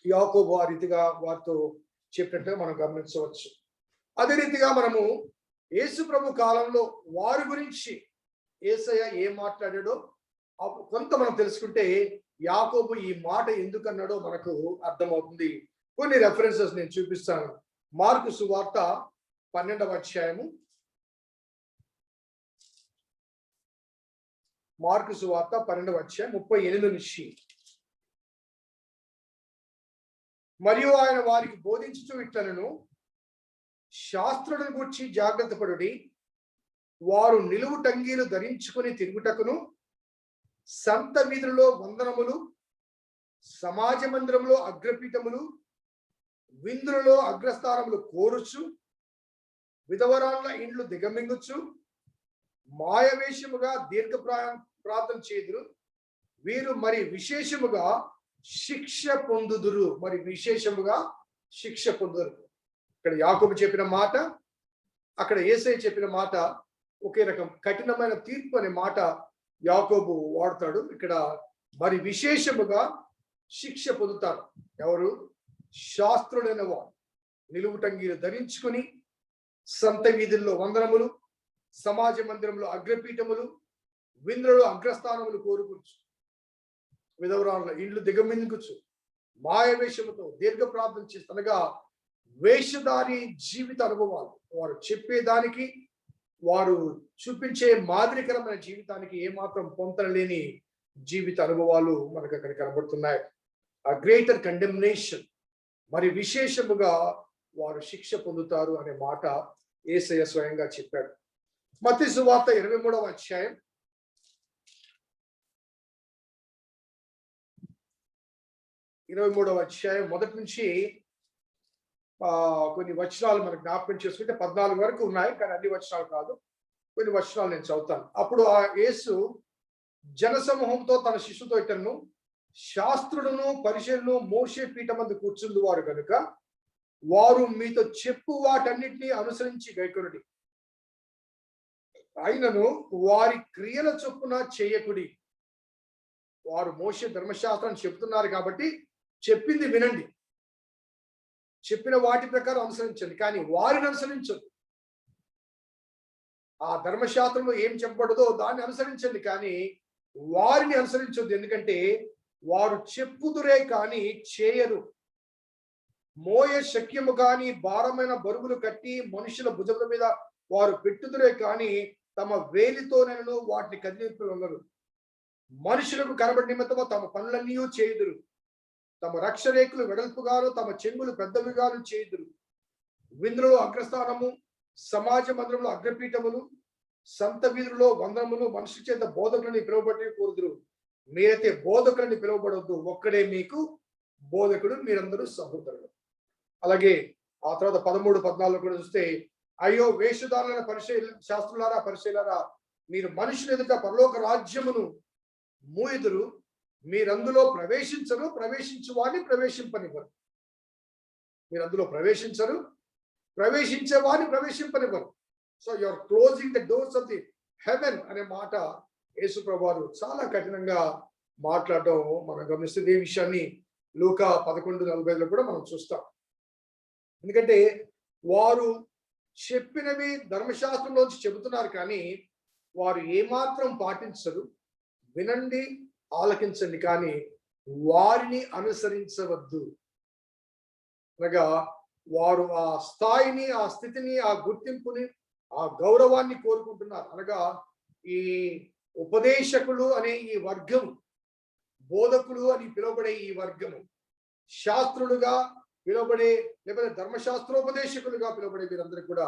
యాకోబు ఆ రీతిగా వారితో చెప్పినట్టుగా మనం గమనించవచ్చు. అదే రీతిగా మనము యేసు ప్రభు కాలంలో వారి గురించి యేసయ్య ఏం మాట్లాడాడో కొంత మనం తెలుసుకుంటే యాకోబు ఈ మాట ఎందుకన్నాడో మనకు అర్థమవుతుంది. కొన్ని రెఫరెన్సెస్ నేను చూపిస్తాను. మార్కు సువార్త 12వ అధ్యాయము, మార్కు సువార్త 12వ అధ్యాయం 38 నుంచి. మరియు ఆయన వారికి బోధించుచు ఇట్లనెను, శాస్త్రులను గూర్చి జాగ్రత్త పడుడి, వారు నిలువు టంగీలు ధరించుకుని తిరుగుటకును, సంత వీధులలో వందనములు, సమాజ మందిరంలో అగ్రపీఠములు, విందులలో అగ్రస్థానములు కోరుచు, విధవరాళ్ళ ఇండ్లు దిగమింగుచు, మాయవేషముగా ప్రార్థన చేదురు, వీరు మరి విశేషముగా శిక్ష పొందుదురు. మరి విశేషముగా శిక్ష పొందుదురు. ఇక్కడ యాకోబు చెప్పిన మాట, అక్కడ యేసయ్య చెప్పిన మాట ఒకే రకం. కఠినమైన తీర్పు అనే మాట యాకోబు వాడతాడు. ఇక్కడ మరి విశేషముగా శిక్ష పొందుతారు ఎవరు? శాస్త్రులైన వారు నిలువుటంగీలు ధరించుకుని సంత వీధుల్లో వందనములు, సమాజ మందిరంలో అగ్రపీఠములు, విందులలో అగ్రస్థానములు కోరుకుచ్చు, విధవరాళ్ళ ఇండ్లు దిగమింగుచ్చు, మాయవేషముతో దీర్ఘ ప్రార్థన చేస్తనగా వేషధారి జీవిత అనుభవాలు, వారు చెప్పేదానికి వారు చూపించే మాదిరికరమైన జీవితానికి ఏమాత్రం పొంతనలేని జీవిత అనుభవాలు మనకు అక్కడ కనబడుతున్నాయి. ఆ గ్రేటర్ కండెమ్నేషన్, మరి విశేషముగా వారు శిక్ష పొందుతారు అనే మాట యేసయ్య స్వయంగా చెప్పాడు. మత్తయి సువార్త 23వ అధ్యాయం 23వ అధ్యాయం మొదటి నుంచి కొన్ని వచనాలు మనకు జ్ఞాపకం చేసుకుంటే 14 వరకు ఉన్నాయి, కానీ అన్ని వచనాలు కాదు, కొన్ని వచనాలు నేను చదువుతాను. అప్పుడు ఆ యేసు జనసమూహంతో తన శిష్యుతో ఇతను, శాస్త్రుడును పరిశీలన మోషే పీఠమందు కూర్చుంది వారు కనుక వారు మీతో చెప్పు వాటన్నిటిని అనుసరించి గైకొనుడి, అయినను వారి క్రియల చొప్పున చేయకుడి. వారు మోషే ధర్మశాస్త్రాన్ని చెప్తున్నారు కాబట్టి చెప్పింది వినండి, చెప్పిన వాటి ప్రకారం అనుసరించండి, కానీ వారిని అనుసరించండి. ఆ ధర్మశాస్త్రంలో ఏం చెప్పబడదో దాన్ని అనుసరించండి, కానీ వారిని అనుసరించొద్దు. ఎందుకంటే వారు చెప్పుదురే కానీ చేయరు. మోయ శక్యము కానీ భారమైన బరువులు కట్టి మనుషుల భుజముల మీద వారు పెట్టుదురే కానీ తమ వేలితోనైనను వాటిని కదిలింపగలరు. మనుషులకు కనబడి నిమిత్తము తమ పనులన్నీ చేయుదురు. తమ రక్షరేకులు వెడల్పుగాను తమ చెంగులు పెద్దవిగాను చేయుదురు. విందులలో అగ్రస్థానము, సమాజ మందిరంలో అగ్రపీఠములు, సంత వీధులలో వందనములు, మనుషుల చేత బోధకులని పిలువబడి కోరుదురు. మీరైతే బోధకులని పిలువబడవద్దు, ఒక్కడే మీకు బోధకుడు, మీరందరూ సహోదరులు. అలాగే ఆ తర్వాత 13, 14 కూడా చూస్తే, అయ్యో వేషధారులైన శాస్త్రులారా పరిశీలారా, మీరు మనుషులు ఎదుట పరలోక రాజ్యమును మూయుదురు, మీరందులో ప్రవేశించరు, ప్రవేశించు వారిని ప్రవేశింపనివ్వరు. మీరు అందులో ప్రవేశించరు, ప్రవేశించే వారిని ప్రవేశింపనివ్వరు. So you are closing the doors of the heaven అనే మాట యేసు ప్రభువారు చాలా కఠినంగా మాట్లాడడం మనం గమనిస్తుంది. ఈ విషయాన్ని లూకా 11:45లో కూడా మనం చూస్తాం. ఎందుకంటే వారు చెప్పినవి ధర్మశాస్త్రంలోంచి చెబుతున్నారు, కానీ వారు ఏమాత్రం పాటించరు. వినండి, ఆలకించండి, కానీ వారిని అనుసరించవద్దు. అనగా వారు ఆ స్థాయిని, ఆ స్థితిని, ఆ గుర్తింపుని, ఆ గౌరవాన్ని కోరుకుంటున్నారు. అనగా ఈ ఉపదేశకులు అనే ఈ వర్గం, బోధకులు అని పిలువబడే ఈ వర్గము, శాస్త్రులుగా పిలువబడే లేకపోతే ధర్మశాస్త్రోపదేశకులుగా పిలువబడే వీరందరూ కూడా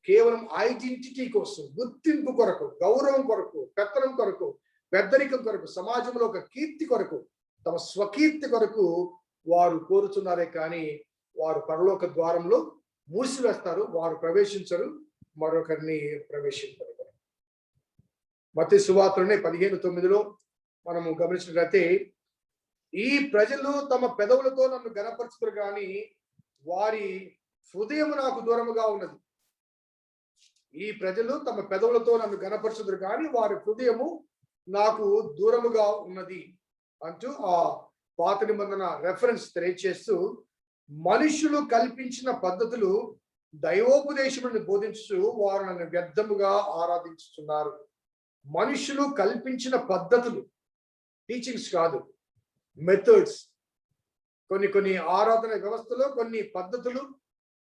కేవలం ఐడెంటిటీ కోసం, గుర్తింపు కొరకు, గౌరవం కొరకు, పెత్తనం కొరకు, పెద్దరికం కొరకు, సమాజంలో ఒక కీర్తి కొరకు, తమ స్వకీర్తి కొరకు వారు కోరుతున్నారే కానీ వారు పరలోక ద్వారంలో మూసివేస్తారు. వారు ప్రవేశించరు, మరొకరిని ప్రవేశింపరు. మత్తయి సువార్తలోనే 15:9లో మనము గమనించినట్లయితే, ఈ ప్రజలు తమ పెదవులతో నన్ను గణపరచుతారు కానీ వారి హృదయం నాకు దూరముగా ఉన్నది. ఈ ప్రజలు తమ పెదవులతో నన్ను గణపరచుతారు కానీ వారి హృదయము నాకు దూరముగా ఉన్నది అంటూ ఆ పాత నిబంధన రెఫరెన్స్ తెలియచేస్తూ, మనుషులు కల్పించిన పద్ధతులు దైవోపదేశములను బోధించు వారు నన్ను వ్యర్థముగా ఆరాధించుతున్నారు. మనుషులు కల్పించిన పద్ధతులు, టీచింగ్స్ కాదు, మెథడ్స్. కొన్ని ఆరాధన వ్యవస్థలో కొన్ని పద్ధతులు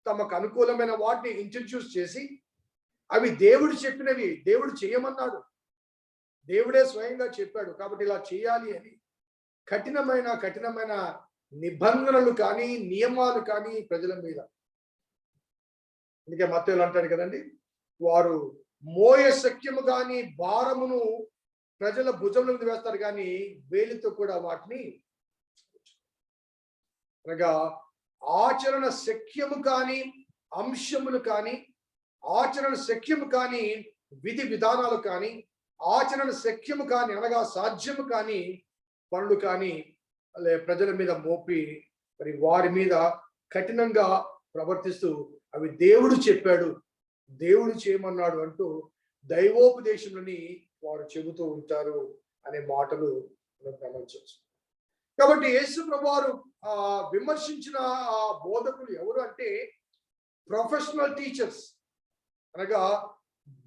తమకు అనుకూలమైన వాటిని ఇంట్రడ్యూస్ చేసి, అవి దేవుడు చెప్పినవి, దేవుడు చేయమన్నాడు, దేవుడే స్వయంగా చెప్పాడు కాబట్టి ఇలా చేయాలి అని కఠినమైన నిబంధనలు కానీ నియమాలు కానీ ప్రజల మీద. అందుకే మత్తయి అంటాడు కదండి, వారు మోయ శక్యము కానీ భారమును ప్రజల భుజంలో మీద వేస్తారు కానీ వేలితో కూడా వాటిని, అనగా ఆచరణ శక్యము కానీ అంశములు కానీ, ఆచరణ శక్యము కానీ విధి విధానాలు కానీ, ఆచరణ శక్యము కానీ అనగా సాధ్యము కానీ పనులు కానీ ప్రజల మీద మోపి మరి వారి మీద కఠినంగా ప్రవర్తిస్తూ, అవి దేవుడు చెప్పాడు, దేవుడు చేయమన్నాడు అంటూ దైవోపదేశములని వారు చెబుతూ ఉంటారు అనే మాటలు మనం గమనించవచ్చు. కాబట్టి యేసు ప్రభువారు విమర్శించిన ఆ బోధకులు ఎవరు అంటే ప్రొఫెషనల్ టీచర్స్, అనగా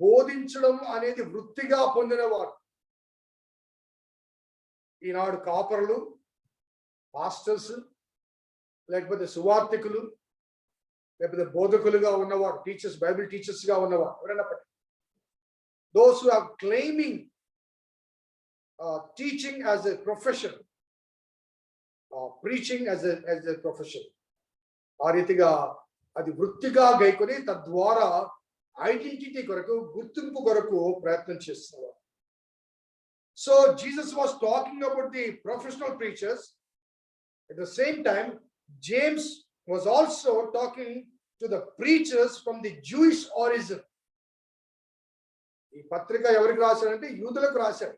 బోధించడం అనేది వృత్తిగా పొందినవారు. ఈనాడు కాపరులు, పాస్టర్స్, లేకపోతే సువార్థికులు, లేకపోతే బోధకులుగా ఉన్నవారు, టీచర్స్, బైబిల్ టీచర్స్ గా ఉన్నవారు ఎవరైనా, those who are claiming teaching as a profession, preaching as a profession, ఆ రీతిగా అది వృత్తిగా గైకొని తద్వారా ఐడెంటిటీ కొరకు, గుర్తింపు కొరకు ప్రయత్నం చేస్తున్నారు. So Jesus was talking about the professional preachers. At the same time, James was also talking to the preachers from the Jewish origin. ఈ పత్రిక ఎవరికి రాశాడంటే యూదులకు రాశాడు.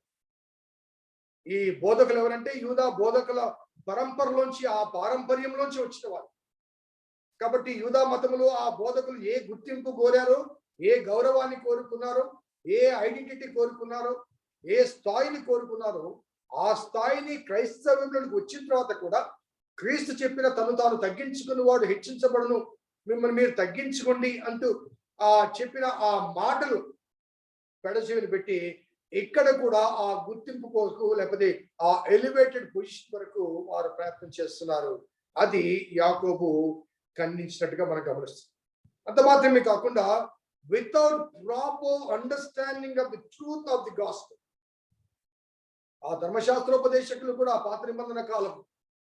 ఈ బోధకులు ఎవరంటే యూదా బోధకుల పరంపరలోంచి, ఆ పారంపర్యంలోంచి వచ్చిన వాళ్ళు. కాబట్టి యూదా మతములో ఆ బోధకులు ఏ గుర్తింపు కోరారో, ఏ గౌరవాన్ని కోరుకున్నారో, ఏ ఐడెంటిటీ కోరుకున్నారో, ఏ స్థాయిని కోరుకున్నారో, ఆ స్థాయిని క్రైస్తవంలోకి వచ్చిన తర్వాత కూడా క్రీస్తు చెప్పిన తను తాను తగ్గించుకుని వాడు హెచ్చించబడును, మిమ్మల్ని మీరు తగ్గించుకోండి అంటూ చెప్పిన ఆ మాటలు పెడచెవిని పెట్టి ఇక్కడ కూడా ఆ గుర్తింపు కొరకు, లేకపోతే ఆ ఎలివేటెడ్ పొజిషన్ వరకు వారు ప్రయత్నం చేస్తున్నారు. అది యాకోబు ఖండించినట్టుగా మనం గమనిస్తాం. అంత మాత్రమే కాకుండా without proper understanding of the truth of the gospel, ఆ ధర్మశాస్త్రోపదేశకులు కూడా, పాత నిబంధన కాలం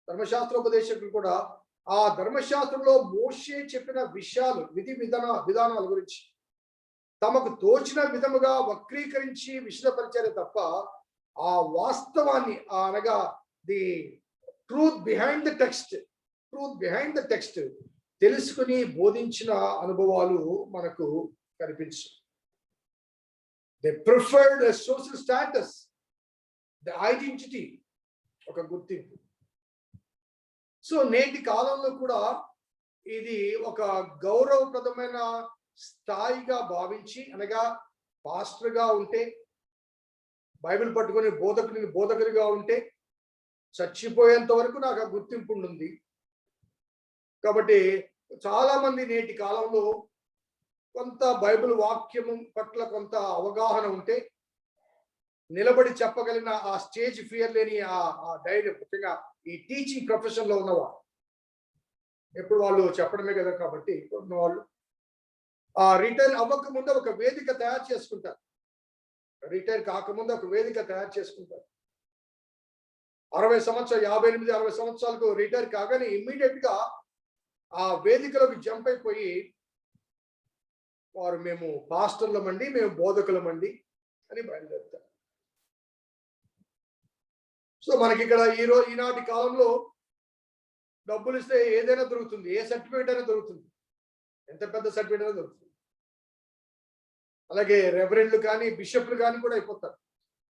ధర్మశాస్త్రోపదేశకులు కూడా ఆ ధర్మశాస్త్రంలో మోషే చెప్పిన విషయాలు, విధానాల గురించి తమకు తోచిన విధముగా వక్రీకరించి విశదపరిచారే తప్ప ఆ వాస్తవాన్ని, అనగా the truth behind the text తెలుసుకుని బోధించిన అనుభవాలు మనకు కనిపించు. They preferred social status, the identity, ఒక గుర్తింపు. సో నేటి కాలంలో కూడా ఇది ఒక గౌరవప్రదమైన స్థాయిగా భావించి, అనగా పాస్టర్గా ఉంటే, బైబిల్ పట్టుకొని బోధకుడిగా ఉంటే చచ్చిపోయేంత వరకు నాకు ఆ గుర్తింపు ఉంటుంది. కాబట్టి చాలా మంది నేటి కాలంలో కొంత బైబిల్ వాక్యము పట్ల కొంత అవగాహన ఉంటే, నిలబడి చెప్పగలిగిన ఆ స్టేజ్ ఫియర్ లేని ఆ ధైర్యం, ముఖ్యంగా ఈ టీచింగ్ ప్రొఫెషన్ లో ఉన్నవాళ్ళు, ఎప్పుడు వాళ్ళు చెప్పడమే కదా. కాబట్టి వాళ్ళు రిటైర్ అవ్వక ముందు ఒక వేదిక తయారు చేసుకుంటారు, రిటైర్ కాకముందు ఒక వేదిక తయారు చేసుకుంటారు. 60 సంవత్సరాలు, 58, 60 సంవత్సరాలకు రిటైర్ కాగానే ఇమ్మీడియట్ గా ఆ వేదికలోకి జంప్ అయిపోయి వారు మేము పాస్టర్లమండి, మేము బోధకులమండి అని బయలుదేరుతారు. సో మనకి ఇక్కడ ఈనాటి కాలంలో డబ్బులు ఇస్తే ఏదైనా దొరుకుతుంది, ఏ సర్టిఫికేట్ అయినా దొరుకుతుంది, ఎంత పెద్ద సర్టిఫికేట్ అయినా దొరుకుతుంది. అలాగే రెవరెండ్లు కానీ, బిషప్లు కానీ కూడా అయిపోతారు.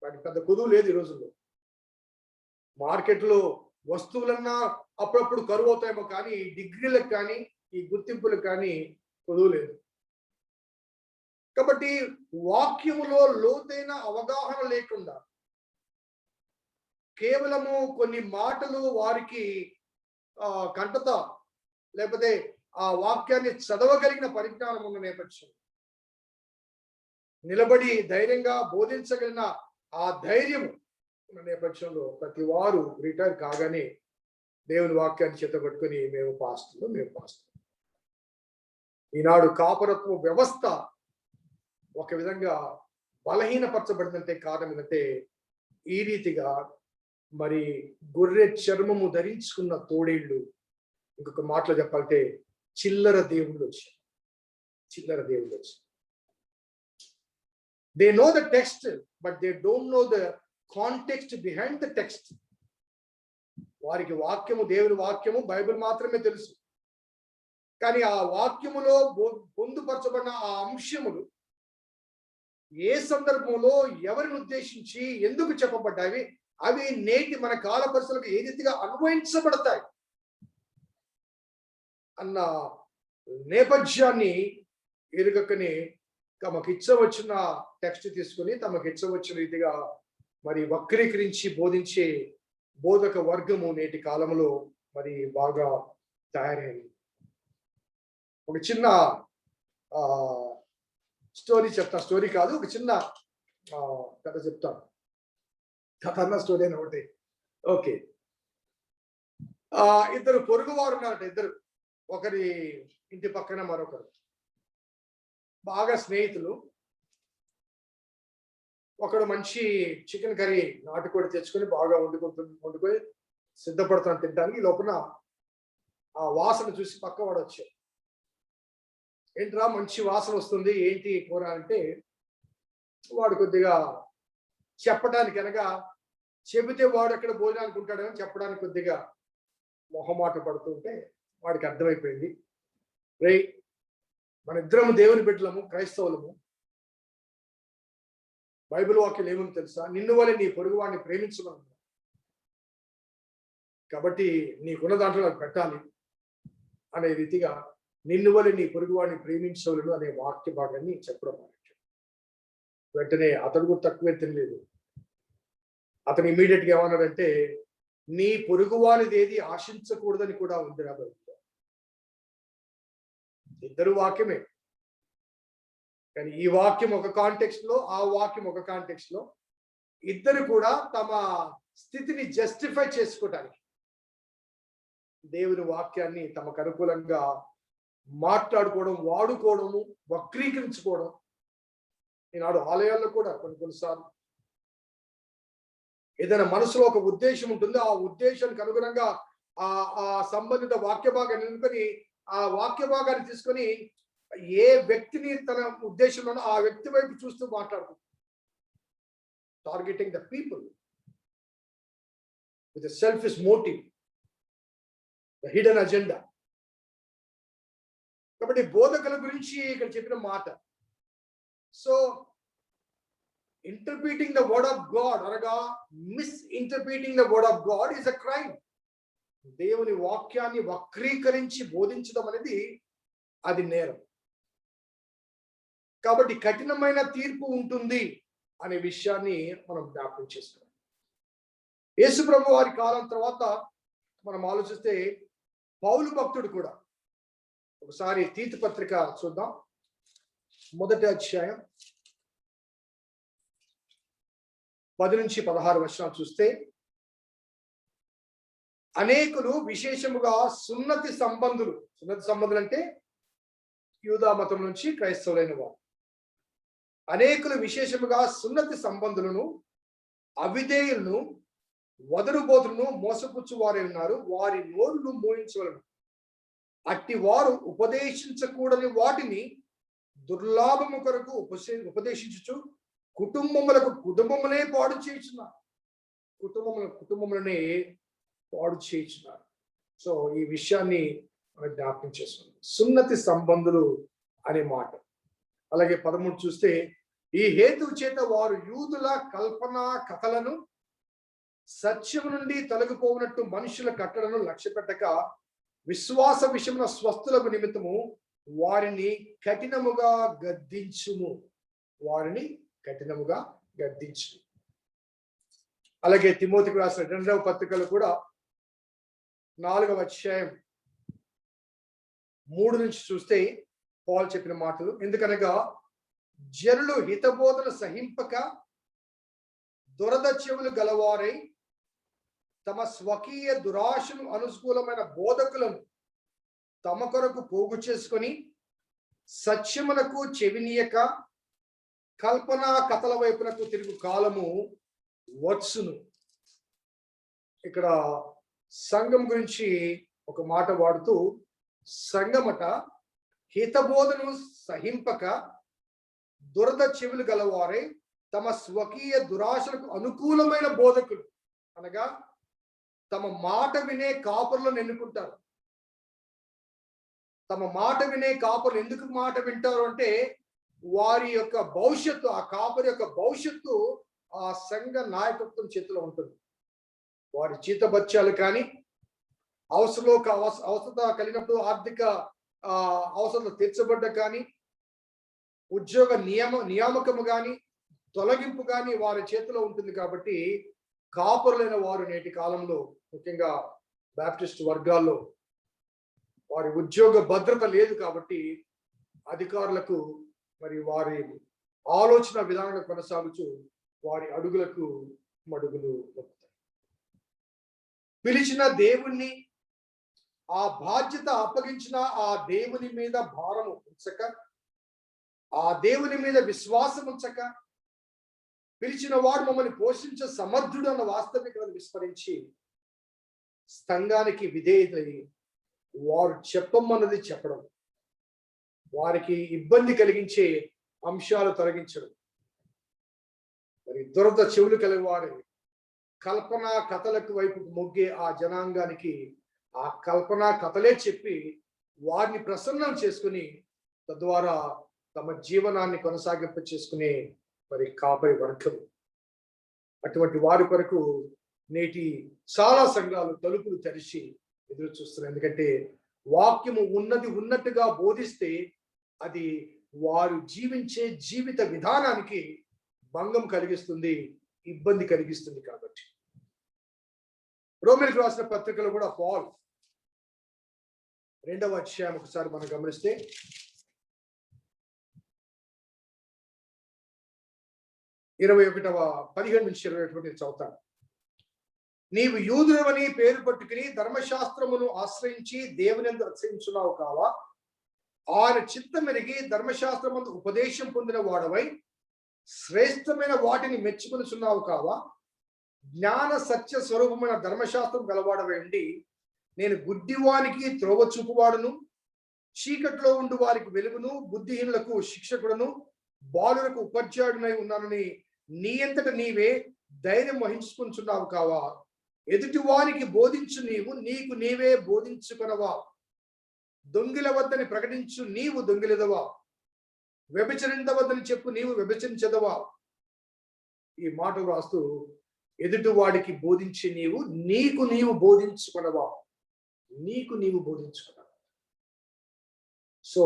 వాటికి పెద్ద కుదువు లేదు ఈ రోజుల్లో. మార్కెట్లో వస్తువులన్నా అప్పుడప్పుడు కరువు అవుతాయేమో, కానీ ఈ డిగ్రీలకు కానీ, ఈ గుర్తింపులకు కానీ కుదువు లేదు. కాబట్టి వాక్యములో లోతైన అవగాహన లేకుండా కేవలము కొన్ని మాటలు వారికి కంటత, లేకపోతే ఆ వాక్యాన్ని చదవగలిగిన పరిజ్ఞానం ఉన్న నేపథ్యం, నిలబడి ధైర్యంగా బోధించగలిగిన ఆ ధైర్యం ఉన్న నేపథ్యంలో ప్రతి వారు రిటైర్ కాగానే దేవుని వాక్యాన్ని చేతబట్టుకొని మేము పాస్టర్లు. ఈనాడు కాపరత్వ వ్యవస్థ ఒక విధంగా బలహీనపరచబడిందంటే కారణం ఏంటంటే, ఈ రీతిగా మరి గొర్రె చర్మము ధరించుకున్న తోడేళ్ళు, ఇంకొక మాటలో చెప్పాలంటే చిల్లర దేవుళ్ళు వచ్చారు. They know the text, but they don't know the context behind the text. వారికి వాక్యము, దేవుని వాక్యము, బైబిల్ మాత్రమే తెలుసు. కానీ ఆ వాక్యములో పొందుపరచబడిన ఆ అంశములు ఏ సందర్భంలో ఎవరిని ఉద్దేశించి ఎందుకు చెప్పబడ్డాయి, అవి నేటి మన కాల పరిస్థితులకు ఏ రీతిగా అన్వయించబడతాయి అన్న నేపథ్యాన్ని ఎరుగకనే తమకు ఇచ్చవచ్చిన టెక్స్ట్ తీసుకుని తమకు ఇచ్చవచ్చిన రీతిగా మరి వక్రీకరించి బోధించే బోధక వర్గము నేటి కాలంలో మరి బాగా తయారైంది. ఒక చిన్న స్టోరీ చెప్తా, స్టోరీ కాదు, ఒక చిన్న కథ చెప్తాను. కథ అన్న స్టోరీ అని ఒకటి. ఓకే, ఇద్దరు పొరుగువారు ఉన్నారట. ఇద్దరు, ఒకరి ఇంటి పక్కన మరొకరు, బాగా స్నేహితులు. ఒకడు మంచి చికెన్ కర్రీ, నాటుకోడి తెచ్చుకొని బాగా వండుకొని సిద్ధపడుతున్నాను తినడానికి. లోపల ఆ వాసన చూసి పక్కవాడు వచ్చాడు. ఏంట్రా మంచి వాసన వస్తుంది, ఏంటి కూర అంటే వాడు కొద్దిగా చెప్పడానికి అనగా చెబితే వాడు ఎక్కడ భోజనానికి ఉంటాడని చెప్పడానికి కొద్దిగా మొహమాట పడుతుంటే వాడికి అర్థమైపోయింది, రే మన ఇద్దరం దేవుని బిడ్డలము, క్రైస్తవులము, బైబిల్ వాక్యం ఏమని తెలుసా, నిన్ను వలె నీ పొరుగు వాడిని ప్రేమించమని, కాబట్టి నీకున్న దాంట్లో నాకు పెట్టాలి అనే రీతిగా నిన్ను వలె నీ పొరుగు వాడిని ప్రేమించవలను అనే వాక్య భాగాన్ని చెప్పడం మొదలెట్టాడు. వెంటనే అతడు కూడా తక్కువే తినలేదు. అతను ఇమీడియట్ గా ఏమన్నాడంటే, నీ పొరుగు వానిది ఏది ఆశించకూడదని కూడా ఉంది నా బైబిల్లో. ఇద్దరు వాక్యమే, కానీ ఈ వాక్యం ఒక కాంటెక్స్ట్ లో, ఆ వాక్యం ఒక కాంటెక్స్ట్ లో, ఇద్దరు కూడా తమ స్థితిని జస్టిఫై చేసుకోవటానికి దేవుని వాక్యాన్ని తమకు అనుకూలంగా మాట్లాడుకోవడం, వాడుకోవడము, వక్రీకరించుకోవడం. ఈనాడు ఆలయాల్లో కూడా కొన్నిసార్లు ఏదైనా మనసులో ఒక ఉద్దేశం ఉంటుంది, ఆ ఉద్దేశానికి అనుగుణంగా ఆ సంబంధిత వాక్య భాగాన్ని నిలుపుకొని ఆ వాక్య భాగాన్ని తీసుకొని ఏ వ్యక్తిని తన ఉద్దేశంలో ఆ వ్యక్తి వైపు చూస్తూ మాట్లాడుతుంది, targeting the people with selfish motive, the hidden agenda. కాబట్టి బోధకుల గురించి ఇక్కడ చెప్పిన మాట. So interpreting the word of God అనగా misinterpreting the word of God is a crime. దేవుని వాక్యాన్ని వక్రీకరించి బోధించడం అనేది అది నేరం. కాబట్టి కఠినమైన తీర్పు ఉంటుంది అనే విషయాన్ని మనం జ్ఞాపకం చేసుకోవాలి. యేసు ప్రభు వారి కాలం తర్వాత మనం ఆలోచిస్తే పౌలు భక్తుడు కూడా, ఒకసారి తీతు పత్రిక చూద్దాం, 1వ అధ్యాయం 10 నుంచి 16 వచనాలు చూస్తే, అనేకులు విశేషముగా సున్నతి సంబంధులు అంటే యూదా మతం నుంచి క్రైస్తవులైన వారు, అనేకులు విశేషముగా సున్నతి సంబంధులను, అవిధేయులను, వదరుబోతులను మోసపుచ్చు వారే ఉన్నారు. వారి నోరును మోయించవలను. అట్టి వారు ఉపదేశించకూడని వాటిని దుర్లాభము కొరకు ఉపదేశించుచు కుటుంబములనే పాడు చేయుచున్నారు. కుటుంబములనే పాడు చేయుచున్నారు. సో ఈ విషయాన్ని మనం జ్ఞాపకం చేస్తున్నాం, సున్నతి సంబంధులు అనే మాట. అలాగే 13 చూస్తే, ఈ హేతువు చేత వారు యూదుల కల్పనా కథలను, సత్యము నుండి తొలగిపోవునట్టు మనుషుల కట్టడను లక్ష్య పెట్టక విశ్వాస విషయమున స్వస్థులకు నిమిత్తము వారిని కఠినముగా గద్దించుము. అలాగే తిమోతికి రాసిన 2వ పత్రికలు కూడా 4వ అధ్యాయం 3 నుంచి చూస్తే పౌలు చెప్పిన మాటలు, ఎందుకనగా జనులు హితబోధన సహింపక దురద చెవులు గలవారై తమ స్వకీయ దురాశను అనుకూలమైన బోధకులను తమ కొరకు పోగు చేసుకొని సత్యమునకు చెవినీయక కల్పనా కథల వైపునకు తిరుగు కాలము వచ్చును. ఇక్కడ సంఘం గురించి ఒక మాట వాడుతూ, సంఘమట హితబోధను సహింపక దురద చెవులు గలవారై తమ స్వకీయ దురాశలకు అనుకూలమైన బోధకులు, అనగా తమ మాట వినే కాపురులను ఎన్నుకుంటారు. తమ మాట వినే కాపురులు ఎందుకు మాట వింటారు అంటే, వారి యొక్క భవిష్యత్తు, ఆ కాపురి యొక్క భవిష్యత్తు ఆ సంఘ నాయకత్వం చేతిలో ఉంటుంది. వారి జీతభత్యాలు కానీ, అవసరత కలిగినప్పుడు ఆర్థిక అవసరాలు తీర్చబడ్డ కానీ, ఉద్యోగ నియామకము కానీ, తొలగింపు కానీ వారి చేతిలో ఉంటుంది. కాబట్టి కాపురులైన వారు నేటి కాలంలో, ముఖ్యంగా బాప్టిస్ట్ వర్గాల్లో, వారి ఉద్యోగ భద్రత లేదు. కాబట్టి అధికారులకు మరి వారి ఆలోచన విధానంగా కొనసాగుతూ వారి అడుగులకు మడుగులు నొక్కుతాయి. పిలిచిన దేవుణ్ణి, ఆ బాధ్యత అప్పగించిన ఆ దేవుని మీద భారము ఉంచక, ఆ దేవుని మీద విశ్వాసం ఉంచక, పిలిచిన వాడు మమ్మల్ని పోషించ సమర్థుడు అన్న వాస్తవికతను విస్మరించి సంఘానికి విధేయులై వారు చెప్పమన్నది చెప్పడం, వారికి ఇబ్బంది కలిగించే అంశాలు తొలగించడం. మరి దురద చెవులు కలిగి వారి కల్పనా కథలకు వైపు మొగ్గే ఆ జనాంగానికి ఆ కల్పనా కథలే చెప్పి వారిని ప్రసన్నం చేసుకుని తద్వారా తమ జీవనాన్ని కొనసాగింప చేసుకునే మరి కాపరి వర్గం. అటువంటి వారి కొరకు నేటి చాలా సంఘాలు తలుపులు తెరిచి ఎదురు చూస్తున్నాయి. ఎందుకంటే వాక్యము ఉన్నట్టుగా బోధిస్తే అది వారు జీవించే జీవిత విధానానికి భంగం కలిగిస్తుంది, ఇబ్బంది కలిగిస్తుంది. కాబట్టి రోమీయులకు రాసిన పత్రికలో కూడా పాల్ 2వ అధ్యాయం ఒకసారి మనం గమనిస్తే 15 నుంచి 21 చదువుతాను. నీవు యూదుడవని పేరు పట్టుకుని ధర్మశాస్త్రమును ఆశ్రయించి దేవునియందు అతిశయించున్నావు కావా? ఆయన చిత్తం ఎరిగి ధర్మశాస్త్రమందు ఉపదేశం పొందిన వాడవై శ్రేష్టమైన వాటిని మెచ్చుకొనుచున్నావు కావా? జ్ఞాన సత్య స్వరూపమైన ధర్మశాస్త్రం గలవాడవై ఉండి నేను గుడ్డివానికి త్రోవ చూపువాడును, చీకట్లో ఉండు వారికి వెలుగును, బుద్ధిహీనులకు శిక్షకుడును, బాలులకు ఉపాధ్యాయుడునై ఉన్నానని నీ అంతట నీవే ధైర్యం వహించుకుంటున్నావు కావా? ఎదుటి వారికి బోధించు నీవు నీకు నీవే బోధించుకొనవా? దొంగిల వద్దని ప్రకటించు నీవు దొంగిలెదవా? వ్యభిచరించవద్దని చెప్పు నీవు వ్యభిచరించదవా? ఈ మాట రాస్తూ ఎదుటి వాడికి బోధించి నీవు నీకు నీవు బోధించుకొనవా? నీకు నీవు బోధించుకున్నావు. సో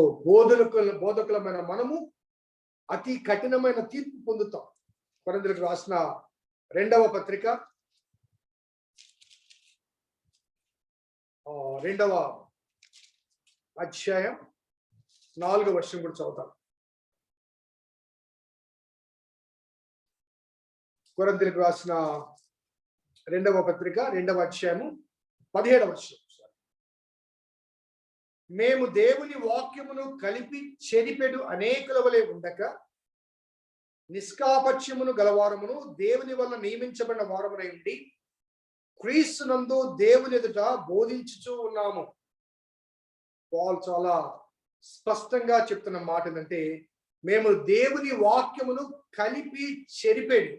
బోధకులమైన మనము అతి కఠినమైన తీర్పు పొందుతాం. కొరింథీయులకు రాసిన 2వ పత్రిక 2వ అధ్యాయం 4వ వచనం కూడా చదువుతాం. కొరింథీయులకు రాసిన 2వ పత్రిక 2వ అధ్యాయము 17వ వచనం. మేము దేవుని వాక్యమును కలిపి చెరిపెడు అనేకుల వలె ఉండక నిష్కాపట్యమును గలవారమును దేవుని వల్ల నియమించబడిన వారమునై ఉండి క్రీస్తునందు దేవుని ఎదుట బోధించుచూ ఉన్నాము. పాల్ చాలా స్పష్టంగా చెప్తున్న మాట ఏంటంటే మేము దేవుని వాక్యమును కలిపి చెరిపెడు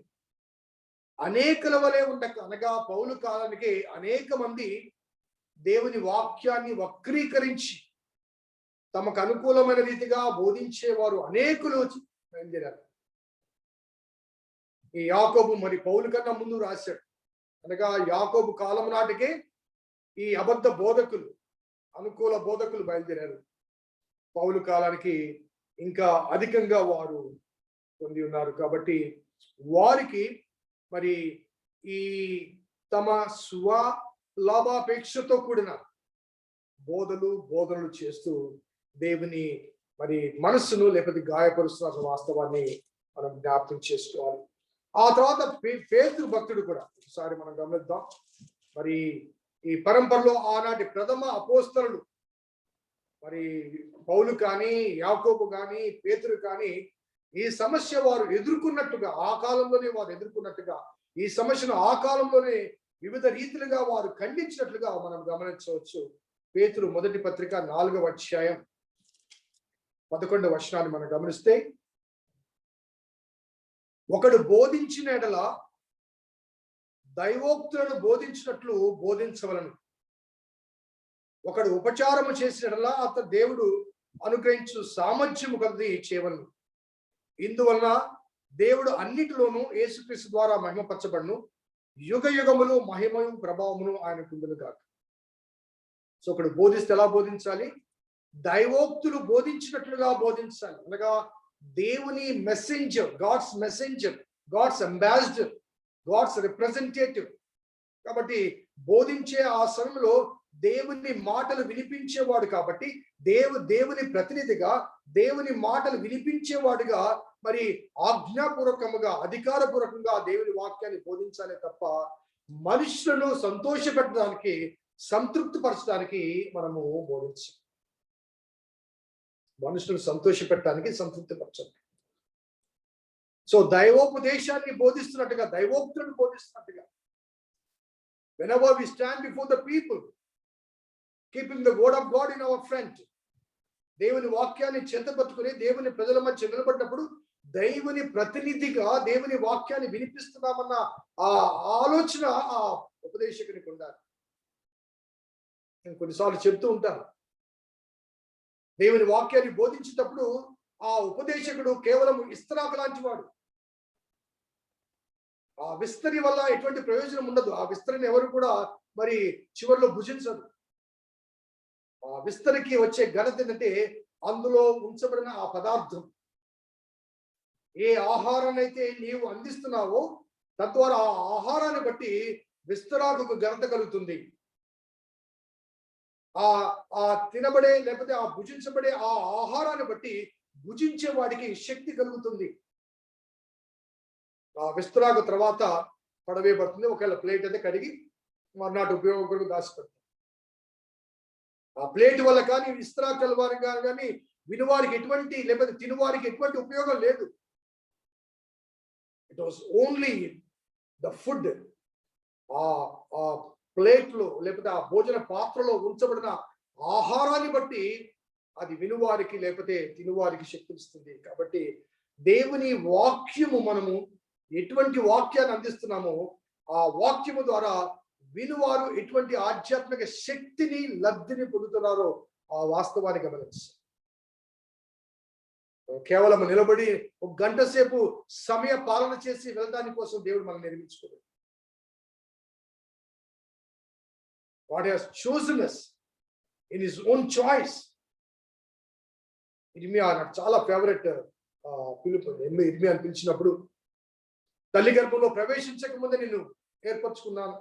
అనేకుల వలె ఉండక, అనగా పౌలు కాలానికి అనేక మంది దేవుని వాక్యాన్ని వక్రీకరించి తమకు అనుకూలమైన రీతిగా బోధించేవారు అనేకులు బయలుదేరారు. ఈ యాకోబు మరి పౌలు కన్నా ముందు రాశాడు. అనగా యాకోబు కాలం నాటికే ఈ అబద్ధ బోధకులు, అనుకూల బోధకులు బయలుదేరారు. పౌలు కాలానికి ఇంకా అధికంగా వారు పొంది ఉన్నారు. కాబట్టి వారికి మరి ఈ తమ లాభాపేక్షతో కూడిన బోధనలు చేస్తూ దేవుని మరి మనస్సును లేకపోతే గాయపరుస్తున్న వాస్తవాన్ని మనం జ్ఞాపకం చేసుకోవాలి. ఆ తర్వాత పేతురు భక్తుడు కూడా ఒకసారి మనం గమనిద్దాం. మరి ఈ పరంపరలో ఆనాటి ప్రథమ అపోస్తలులు మరి పౌలు కానీ యాకోబు కానీ పేతురు కానీ ఈ సమస్య వారు ఎదుర్కొన్నట్టుగా ఆ కాలంలోనే వారు ఎదుర్కొన్నట్టుగా ఈ సమస్యను ఆ కాలంలోనే వివిధ రీతిలుగా వారు ఖండించినట్లుగా మనం గమనించవచ్చు. పేతురు మొదటి పత్రిక 4వ అధ్యాయం 11వ వచనాన్ని మనం గమనిస్తే, ఒకడు బోధించిన ఎడల దైవోక్తులను బోధించినట్లు బోధించవలను, ఒకడు ఉపచారము చేసిన ఎడల అతను దేవుడు అనుగ్రహించు సామర్థ్యము కలిగి చేయవలను. ఇందువలన దేవుడు అన్నిటిలోనూ యేసుక్రీస్తు ద్వారా మహిమపరచబడును, యుగ యుగములు మహిమయు ప్రభావమును ఆయన కుందును కాక. సో ఒకడు బోధిస్తే ఎలా బోధించాలి? దైవోక్తులు బోధించినట్లుగా బోధించాలి. అనగా దేవుని messenger, god's ambassador, god's representative. కాబట్టి బోధించే ఆ సమయంలో దేవుని మాటలు వినిపించేవాడు కాబట్టి దేవుని ప్రతినిధిగా దేవుని మాటలు వినిపించేవాడుగా మరి ఆజ్ఞాపూర్వకముగా అధికారపూర్వకంగా దేవుని వాక్యాన్ని బోధించాలి తప్ప మనుషులను సంతోషపెట్టడానికి సంతృప్తిపరచడానికి మనము బోధించాలి. మనుషులను సంతోషపెట్టడానికి సంతృప్తిపరచాలి. సో దైవోపదేశాన్ని బోధిస్తున్నట్టుగా, దైవోక్తులను బోధిస్తున్నట్టుగా, whenever we stand before the people keeping the word of God in our front, దేవుని వాక్యాన్ని చేతపట్టుకుని దేవుని ప్రజల మధ్య నిలబడినప్పుడు దేవుని ప్రతినిధిగా దేవుని వాక్యాన్ని వినిపిస్తున్నామన్న ఆ ఆలోచన ఆ ఉపదేశకునికి ఉండాలి. నేను కొన్నిసార్లు చెప్తూ ఉంటాను, దేవుని వాక్యాన్ని బోధించేటప్పుడు ఆ ఉపదేశకుడు కేవలం ఇస్తరాకు లాంటి వాడు. ఆ విస్తరి వల్ల ఎటువంటి ప్రయోజనం ఉండదు. ఆ విస్తరిని ఎవరు కూడా మరి చివరిలో భుజించరు. ఆ విస్తరికి వచ్చే ఘనత ఏంటంటే అందులో ఉంచబడిన ఆ పదార్థం. ఏ ఆహారాన్ని అయితే నీవు అందిస్తున్నావో తద్వారా ఆ ఆహారాన్ని బట్టి విస్తరాకు ఘనత కలుగుతుంది. ఆ తినబడే లేకపోతే ఆ భుజించబడే ఆ ఆహారాన్ని బట్టి భుజించే వాడికి శక్తి కలుగుతుంది. ఆ విస్తరాకు తర్వాత పడవేయబడుతుంది. ఒకవేళ ప్లేట్ అయితే కడిగి మర్నాటి ఉపయోగం కొరకు దాచిపెడతాం. ఆ ప్లేట్ వల్ల కానీ విస్తరాకుల వారి కానీ వినువారికి ఎటువంటి లేకపోతే తినువారికి ఎటువంటి ఉపయోగం లేదు. It was only the food. ఆ ప్లేట్లో లేకపోతే ఆ భోజన పాత్రలో ఉంచబడిన ఆహారాన్ని బట్టి అది వినువారికి లేకపోతే తినువారికి శక్తినిస్తుంది. కాబట్టి దేవుని వాక్యము మనము ఎటువంటి వాక్యాన్ని అందిస్తున్నామో ఆ వాక్యము ద్వారా వినువారు ఎటువంటి ఆధ్యాత్మిక శక్తిని లబ్ధిని పొందుతున్నారో ఆ వాస్తవాన్ని గమనించాలి. కేవలం నిలబడి ఒక గంట సేపు సమయ పాలన చేసి వెళ్ళడానికి కోసం దేవుడు మనం నిర్మించుకోలేదు. God has chosen us in his own choice. ఇర్మియా నాకు చాలా ఫేవరెట్ పిలుపు. ఇర్మియా అని పిలిచినప్పుడు తల్లి గర్భంలో ప్రవేశించక ముందే నిన్ను ఏర్పరచుకున్నాను,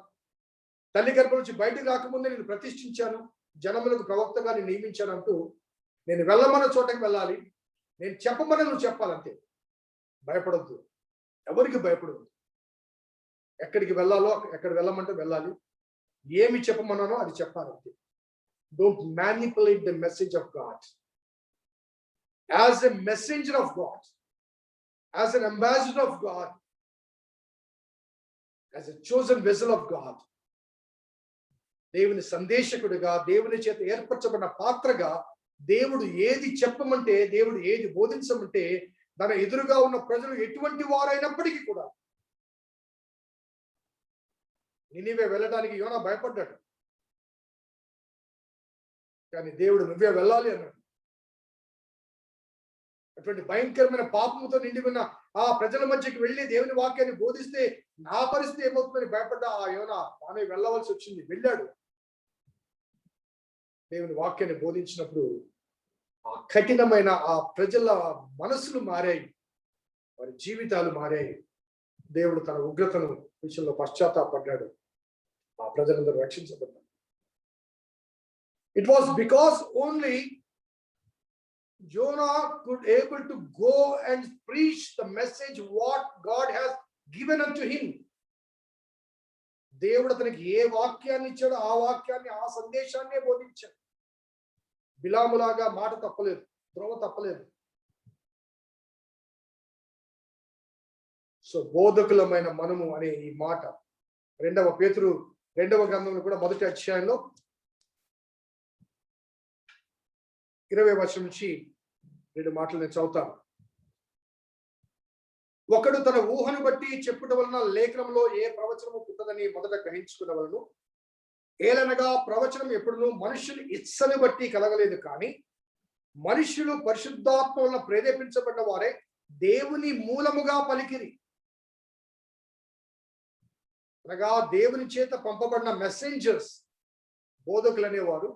తల్లి గర్భం నుంచి బయటకు రాకముందే నేను ప్రతిష్ఠించాను, జనములకు ప్రవక్తగా నేను నియమించాను అంటూ నేను వెళ్ళమన్న చోటకి వెళ్ళాలి, నేను చెప్పమని నువ్వు చెప్పాలంతే. భయపడద్దు, ఎవరికి భయపడద్దు. ఎక్కడికి వెళ్ళాలో ఎక్కడ వెళ్ళమంటే వెళ్ళాలి, ఏమి చెప్పమన్నానో అది చెప్పాలంతే. Don't manipulate the message of God. As a messenger of God, as an ambassador of God, as a chosen vessel of God, దేవుని సందేశకుడిగా దేవుని చేత ఏర్పరచబడిన పాత్రగా దేవుడు ఏది చెప్పమంటే దేవుడు ఏది బోధించమంటే తన ఎదురుగా ఉన్న ప్రజలు ఎటువంటి వారైనప్పటికీ కూడా నినివే వెళ్ళడానికి యోనా భయపడ్డాడు. కానీ దేవుడు నువ్వే వెళ్ళాలి అన్నాడు. అటువంటి భయంకరమైన పాపముతో నిండి ఉన్న ఆ ప్రజల మధ్యకి వెళ్ళి దేవుని వాక్యాన్ని బోధిస్తే నా పరిస్థితి ఏమవుతుందని భయపడ్డా ఆ యోనా తానే వెళ్ళవలసి వచ్చింది. వెళ్ళాడు. దేవుని వాక్యాన్ని బోధించినప్పుడు ఆ కఠినమైన ఆ ప్రజల మనసులు మారాయి, వారి జీవితాలు మారాయి. దేవుడు తన ఉగ్రతను విషయంలో పశ్చాత్తాపడ్డాడు. ఆ ప్రజలందరూ రక్షించబడ్డారు. It was because only Jonah could able to go and preach the message what God has given unto him. దేవుడు అతనికి ఏ వాక్యాన్ని ఇచ్చాడో ఆ వాక్యాన్ని ఆ సందేశాన్నే బోధించాడు. బిలాములాగా మాట తప్పలేదు, త్రోవ తప్పలేదు. సో బోధకులమైన మనము అనే ఈ మాట 2వ పేతురు 2వ గ్రంథంలో కూడా 1వ అధ్యాయంలో 20వ వచనం నుంచి 2 మాటలు నేను చదువుతాను. ఒకడు తన ఊహను బట్టి చెప్పుట వలన లేఖనంలో ఏ ప్రవచనము పుట్టదని మొదట గ్రహించుకున్నవలను. ఏలనగా ప్రవచనం ఎప్పుడునూ మనుషులు ఇచ్చని బట్టి కలగలేదు, కానీ మనుషులు పరిశుద్ధాత్మ వలన ప్రేరేపించబడిన వారే దేవుని మూలముగా పలికిరి. అనగా దేవుని చేత పంపబడిన మెసెంజర్స్, బోధకులు అనేవారు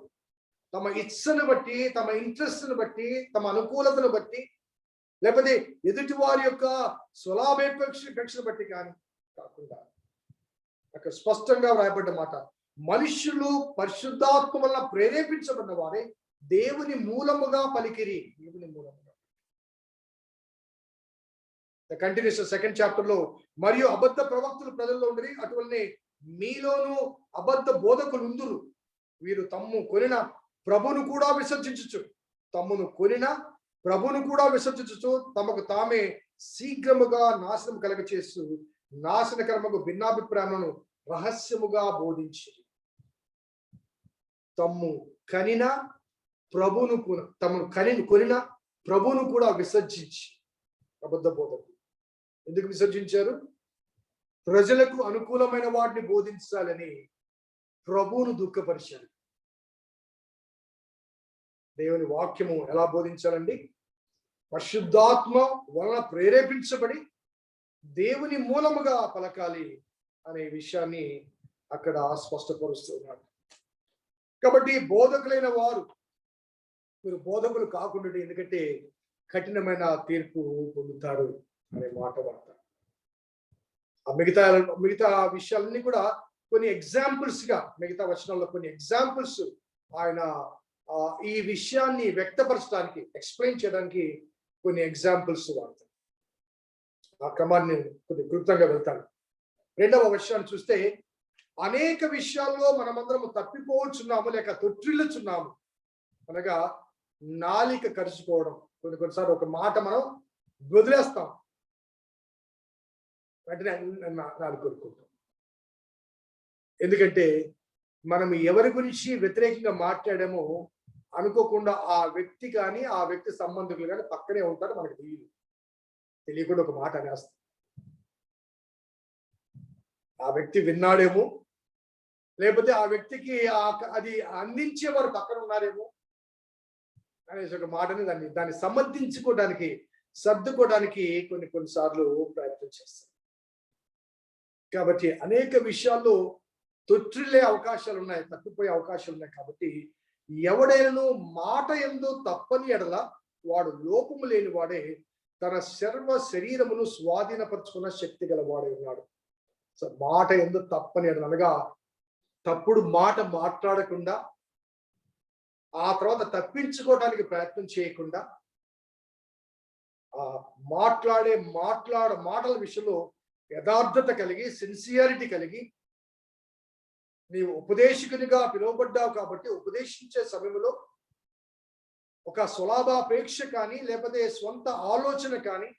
తమ ఇచ్చను బట్టి, తమ ఇంట్రెస్ట్ను బట్టి, తమ అనుకూలతను బట్టి, లేకపోతే ఎదుటి వారి యొక్క స్వలాభేక్షను బట్టి కానీ కాకుండా అక్కడ స్పష్టంగా వ్రాయబడ్డ మాట, మనుషులు పరిశుద్ధాత్మ వలన ప్రేరేపించబడిన వారే దేవుని మూలముగా పలికిరి. దేవుని మూలముగా కంటిన్యూస్ 2nd చాప్టర్ లో మరియు అబద్ధ ప్రవక్తలు ప్రజల్లో ఉండరి, అటువలనే మీలోను అబద్ధ బోధకులు ఉందురు. వీరు తమ్ము కొనిన ప్రభును కూడా విసర్జించు, తమకు తామే శీఘ్రముగా నాశనం కలగచేస్తూ నాశనకరముకు భిన్నాభిప్రాయములను రహస్యముగా బోధించి తమ్ము కనిన ప్రభువును తమను కొనిన ప్రభువును కూడా విసర్జించి, అబద్ధ బోధకులు ఎందుకు విసర్జించారు? ప్రజలకు అనుకూలమైన వాటిని బోధించాలని ప్రభువును దుఃఖపరిచారు. దేవుని వాక్యము ఎలా బోధించాలండి? పరిశుద్ధాత్మ వలన ప్రేరేపించబడి దేవుని మూలముగా పలకాలి అనే విషయాన్ని అక్కడ స్పష్టపరుస్తున్నాడు. కాబట్టి బోధకులైన వారు మీరు బోధకులు కాకుండా, ఎందుకంటే కఠినమైన తీర్పు పొందుతారు అనే మాట వార్త. మిగతా విషయాలన్నీ కూడా కొన్ని ఎగ్జాంపుల్స్ గా, మిగతా వచనాల్లో కొన్ని ఎగ్జాంపుల్స్ ఆయన ఈ విషయాన్ని వ్యక్తపరచడానికి, ఎక్స్ప్లెయిన్ చేయడానికి కొన్ని ఎగ్జాంపుల్స్ వాడతారు. ఆ క్రమాన్ని కొద్దిగా క్లుప్తంగా వెళ్తాను. 2వ వచనాన్ని చూస్తే, అనేక విషయాల్లో మనమందరం తప్పిపోవచ్చున్నాము, లేక తొట్టిల్లుచున్నాము. అనగా నాలిక కరుచుకోవడం. కొన్నిసార్లు ఒక మాట మనం వదిలేస్తాం, వెంటనే నాలుగు కొరుకుంటాం. ఎందుకంటే మనం ఎవరి గురించి వ్యతిరేకంగా మాట్లాడామో అనుకోకుండా ఆ వ్యక్తి కానీ ఆ వ్యక్తి సంబంధికులు కానీ పక్కనే ఉంటారు, మనకు తెలియకుండా ఒక మాట అనేస్తాం. ఆ వ్యక్తి విన్నాడేమో, లేకపోతే ఆ వ్యక్తికి అది అందించేవారు పక్కన ఉన్నారేమో అనేసి ఒక మాటని దాన్ని సమర్థించుకోవడానికి, సర్దుకోవడానికి కొన్నిసార్లు ప్రయత్నం చేస్తారు. కాబట్టి అనేక విషయాల్లో తొట్టిల్లే అవకాశాలు ఉన్నాయి, తప్పిపోయే అవకాశాలు ఉన్నాయి. కాబట్టి ఎవడైనా మాట యందు తప్పని ఎడల వాడు లోపము లేని వాడే, తన సర్వ శరీరమును స్వాధీనపరుచుకున్న శక్తి గల వాడే ఉన్నాడు. సో మాట యందు తప్పని ఎడల అనగా తప్పుడు మాట మాట్లాడకుండా, ఆ తర్వాత తప్పించుకోవడానికి ప్రయత్నం చేయకుండా, ఆ మాటల విషయంలో యథార్థత కలిగి, సిన్సియారిటీ కలిగి, నీవు ఉపదేశకునిగా పిలువబడ్డావు కాబట్టి ఉపదేశించే సమయంలో ఒక స్వలాభాపేక్ష కానీ, లేకపోతే స్వంత ఆలోచన కానీ,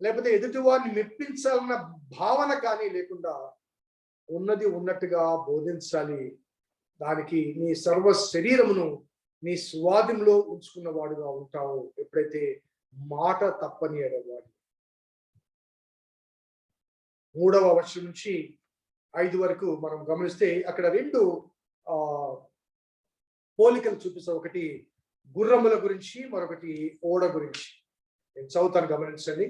లేకపోతే ఎదుటి వారిని మెప్పించాలన్న భావన కానీ లేకుండా ఉన్నది ఉన్నట్టుగా బోధించాలి. దానికి నీ సర్వ శరీరమును నీ స్వాధీనంలో ఉంచుకున్న వాడుగా ఉంటావు ఎప్పుడైతే మాట తప్పని ఎడవాడు. 3వ వచనం నుంచి 5 వరకు మనం గమనిస్తే అక్కడ 2 పోలికలు చూపిస్తాం. ఒకటి గుర్రముల గురించి, మరొకటి ఓడ గురించి. నేను చదువుతాను, గమనించండి.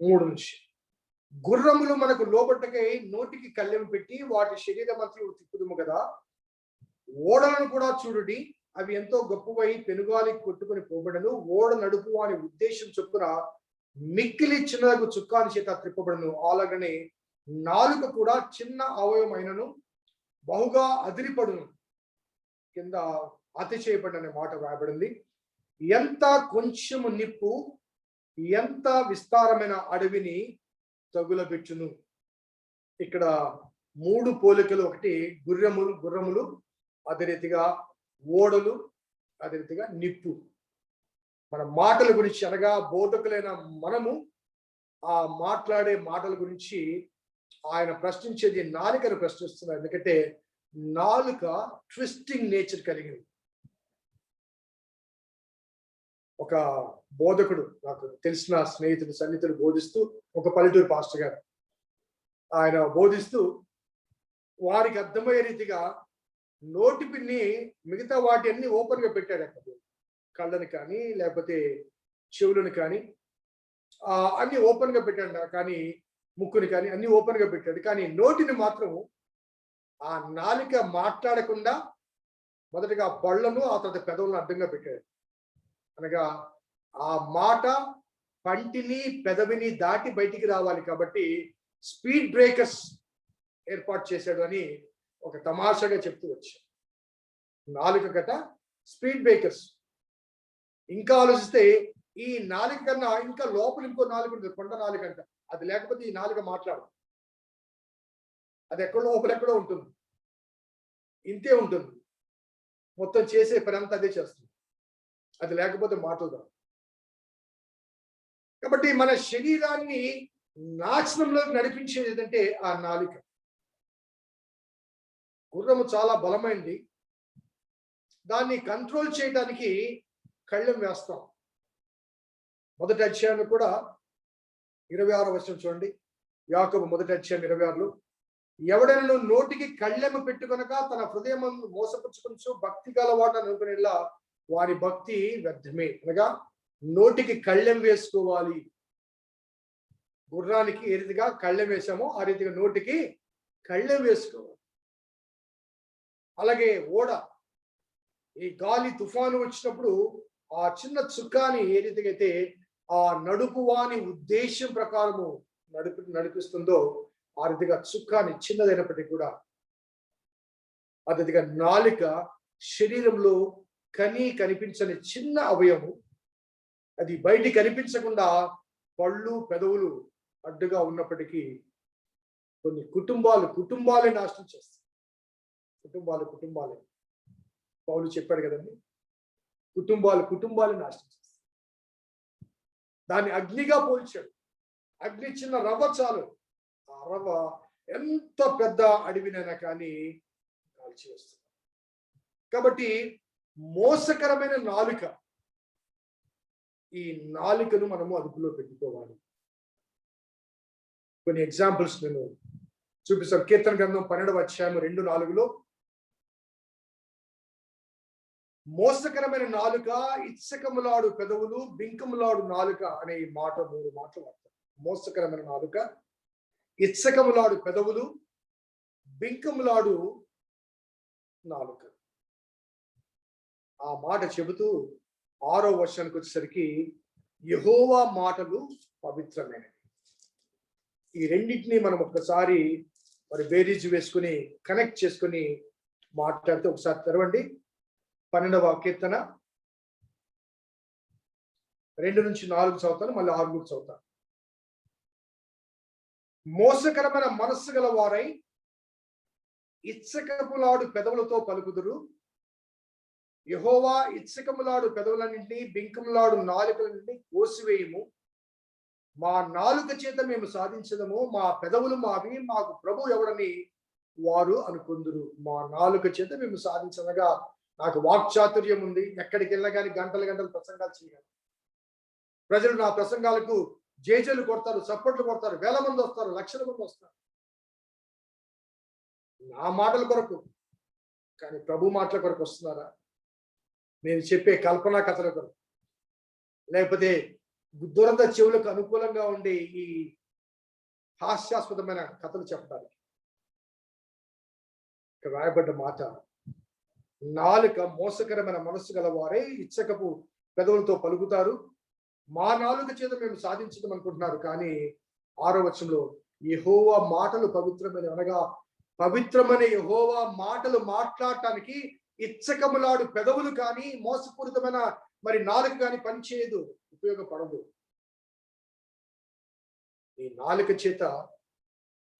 మూడు నుంచి, గుర్రములు మనకు లోబట్టకై నోటికి కళ్ళెం పెట్టి వాటి శరీరం అంతా తిప్పుదుము కదా, ఓడలను కూడా చూడుడి, అవి ఎంతో గొప్పవై పెనుగాలి కొట్టుకుని పోబడను. ఓడ నడుపు అని ఉద్దేశం చొప్పున మిక్కిలి చిన్నకు చుక్కాని చేత త్రిప్పబడను. అలాగనే నాలుక కూడా చిన్న అవయవమైనను బహుగా అదిరిపడును. కింద అతిశయపడనే మాట రాయబడింది. ఎంత కొంచెము నిప్పు ఎంత విస్తారమైన అడవిని తగులబెట్టును. ఇక్కడ 3 పోలికలు. ఒకటి గుర్రములు, అదే రీతిగా ఓడలు, అదే రీతిగా నిప్పు. మన మాటల గురించి అనగా బోధకులైన మనము ఆ మాట్లాడే మాటల గురించి ఆయన ప్రశ్నించేది నాలుకను ప్రశ్నిస్తున్నారు. ఎందుకంటే నాలుక ట్విస్టింగ్ నేచర్ కలిగింది. ఒక బోధకుడు, నాకు తెలిసిన స్నేహితుడు సన్నిహితుడు బోధిస్తూ, ఒక పల్లెటూరు పాస్టర్ గారు, ఆయన బోధిస్తూ వారికి అర్థమయ్యే రీతిగా నోటి పిన్ని మిగతా వాటి అన్ని ఓపెన్ గా పెట్టాడు. అక్కడ కళ్ళని కానీ లేకపోతే చెవులను కానీ అన్ని ఓపెన్ గా పెట్టాడు. కానీ ముక్కుని కానీ అన్ని ఓపెన్ గా పెట్టాడు. కానీ నోటిని మాత్రం ఆ నాలిక మాట్లాడకుండా మొదటగా పళ్ళను, ఆ తర్వాత పెదవులను అడ్డంగా పెట్టాడు. అనగా ఆ మాట పంటిని పెదవిని దాటి బయటికి రావాలి. కాబట్టి స్పీడ్ బ్రేకర్స్ ఏర్పాటు చేశాడు అని ఒక తమాషాగా చెప్తూ వచ్చాడు. నాలుక గట స్పీడ్ బ్రేకర్స్. ఇంకా ఆలోచిస్తే ఈ నాలుక కన్నా ఇంకా లోపల ఇంకో నాలుగు ఉంటుంది, కొండ నాలుక అంట. అది లేకపోతే ఈ నాలుక మాట్లాడదు. అది ఎక్కడో లోపల ఎక్కడో ఉంటుంది, ఇంతే ఉంటుంది. మొత్తం చేసే పని అంతా అదే చేస్తుంది. అది లేకపోతే మాటలు రావు. కాబట్టి మన శరీరాన్ని నాశనంలోకి నడిపించేది ఏంటంటే ఆ నాలుక. గుర్రము చాలా బలమైంది, దాన్ని కంట్రోల్ చేయడానికి కళ్ళెం వేస్తాం. మొదటి అధ్యాయంలో కూడా 26వ వచనం చూడండి. యాకోబు మొదటి అధ్యాయం 26లో, ఎవడైనా నోటికి కళ్ళెము పెట్టుకొనక తన హృదయం మోసపుచ్చుకొనుచు భక్తి గలవాడు అనుకునేలా వారి భక్తి వ్యర్థమే. అనగా నోటికి కళ్ళెం వేసుకోవాలి. గుర్రానికి ఏ రీతిగా కళ్ళెం వేసామో ఆ రీతిగా నోటికి కళ్ళెం వేసుకోవాలి. అలాగే ఓడ, ఈ గాలి తుఫాను వచ్చినప్పుడు ఆ చిన్న చుక్కాని ఏ రీతిగా అయితే ఆ నడుపువాని ఉద్దేశం ప్రకారము నడిపిస్తుందో ఆ రీతిగా చుక్కాని చిన్నదైనప్పటికీ కూడా అదిగా నాలుక శరీరంలో కనిపించని చిన్న అవయవం. అది బయటికి కనిపించకుండా పళ్ళు పెదవులు అడ్డుగా ఉన్నప్పటికీ కొన్ని కుటుంబాలే నాశనం చేస్తాయి. కుటుంబాలే పౌలు చెప్పాడు కదండి, కుటుంబాలు నాశనం చేస్తాయి. దాన్ని అగ్నిగా పోల్చాడు. అగ్ని చిన్న రవ్వ చాలు, ఆ రవ్వ ఎంత పెద్ద అడవినైనా కానీ కాల్చి వస్తుంది. కాబట్టి మోసకరమైన నాలుక, ఈ నాలుకను మనము అదుపులో పెట్టుకోవాలి. కొన్ని ఎగ్జాంపుల్స్ నేను చూపిస్తాను. కీర్తన గ్రంథం 12వ అధ్యాయం 2:4లో, మోసకరమైన నాలుక, ఇచ్చకములాడు పెదవులు, బింకములాడు నాలుక అనే ఈ మాట 3 మాటలు వాడతారు. మోసకరమైన నాలుక, ఇచ్చకములాడు పెదవులు, బింకములాడు నాలుక. ఆ మాట చెబుతూ 6వ వచనానికి వచ్చేసరికి, యెహోవా మాటలు పవిత్రమైనవి. ఈ రెండింటిని మనం ఒక్కసారి బేరీజు వేసుకుని కనెక్ట్ చేసుకుని మాట్లాడితే, ఒకసారి తెరవండి 12వ కీర్తన 2-4 చదువుతాను, మళ్ళీ 6 చదువుతాను. మోసకరమైన మనస్సు గల వారై ఇచ్చకములాడు పెదవులతో పలుకుదురు. యెహోవా ఇచ్చకములాడు పెదవులన్నింటినీ, బింకములాడు నాలుకలన్నింటినీ కోసివేయము. మా నాలుక చేత మేము సాధించదము, మా పెదవులు మావి, మాకు ప్రభు ఎవడని వారు అనుకుందురు. మా నాలుక చేత మేము సాధించనగా, నాకు వాక్చాతుర్యం ఉంది, ఎక్కడికి వెళ్ళినా కానీ గంటలు ప్రసంగాలు చేయగలను. ప్రజలు నా ప్రసంగాలకు జేజేలు కొడతారు, చప్పట్లు కొడతారు, వేల మంది వస్తారు, లక్షల మంది వస్తారు నా మాటల కొరకు. కానీ ప్రభు మాటల కొరకు వస్తున్నారా? నేను చెప్పే కల్పనా కథల కొరకు, లేకపోతే దురంత చెవులకు అనుకూలంగా ఉండే ఈ హాస్యాస్పదమైన కథలు చెప్పడానికి? ఇక్కడ రాయబడ్డ మాట, నాలుక మోసకరమైన మనస్సు గల వారే ఇచ్చకపు పెదవులతో పలుకుతారు, మా నాలుక చేత మేము సాధించడం అనుకుంటున్నారు. కానీ 6వ వచనంలో, యెహోవా మాటలు పవిత్రమైన, అనగా పవిత్రమైన యెహోవా మాటలు మాట్లాడటానికి ఇచ్చకములాడు పెదవులు కానీ, మోసపూరితమైన నాలుక కానీ పనిచేయదు, ఉపయోగపడదు. నీ నాలుక చేత,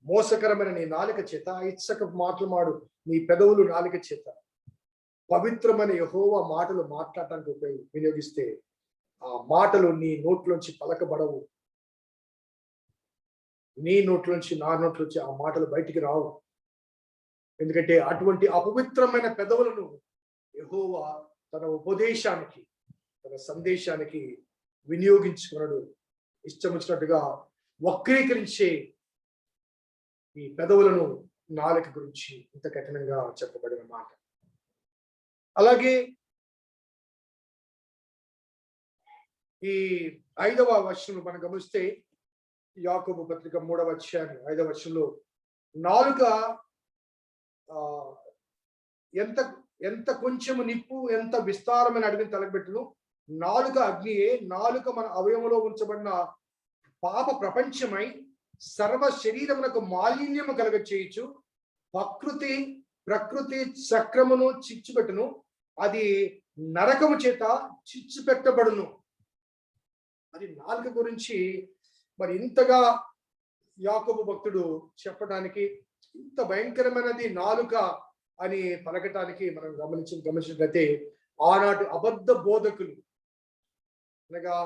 మోసకరమైన నీ నాలుక చేత, ఇచ్చకపు మాటలు నీ పెదవులు నాలుక చేత పవిత్రమైన యెహోవా మాటలు మాట్లాడటానికి వినియోగిస్తే ఆ మాటలు నీ నోట్లోంచి పలకబడవు. నీ నోట్లోంచి, నా నోట్లోంచి ఆ మాటలు బయటికి రావు. ఎందుకంటే అటువంటి అపవిత్రమైన పెదవులను యెహోవా తన ఉపదేశానికి, తన సందేశానికి వినియోగించుకున్నాడు. ఇష్టం వచ్చినట్టుగా వక్రీకరించే ఈ పెదవులను, నాలుక గురించి ఇంత కఠినంగా చెప్పబడిన మాట. అలాగే ఈ 5వ వచనం మనం గమనిస్తే, యాకోబు పత్రిక 3వ అధ్యాయం 5వ వచనంలో, నాలుక ఎంత కొంచెము నిప్పు, ఎంత విస్తారమైన అడవిని తలపెట్టును. నాలుక అగ్నియే. నాలుక మన అవయవంలో ఉంచబడిన పాప ప్రపంచమై సర్వ శరీరమునకు మాలిన్యము కలగ చేయొచ్చు. ప్రకృతి చక్రమును చిచ్చుపెట్టును, అది నరకము చేత చిచ్చు పెట్టబడును. అది నాలుక గురించి ఇంతగా యాకోబు భక్తుడు చెప్పడానికి, ఇంత భయంకరమైనది నాలుక అని పలకటానికి మనం గమనించినట్లయితే, ఆనాటి అబద్ధ బోధకులు, అనగా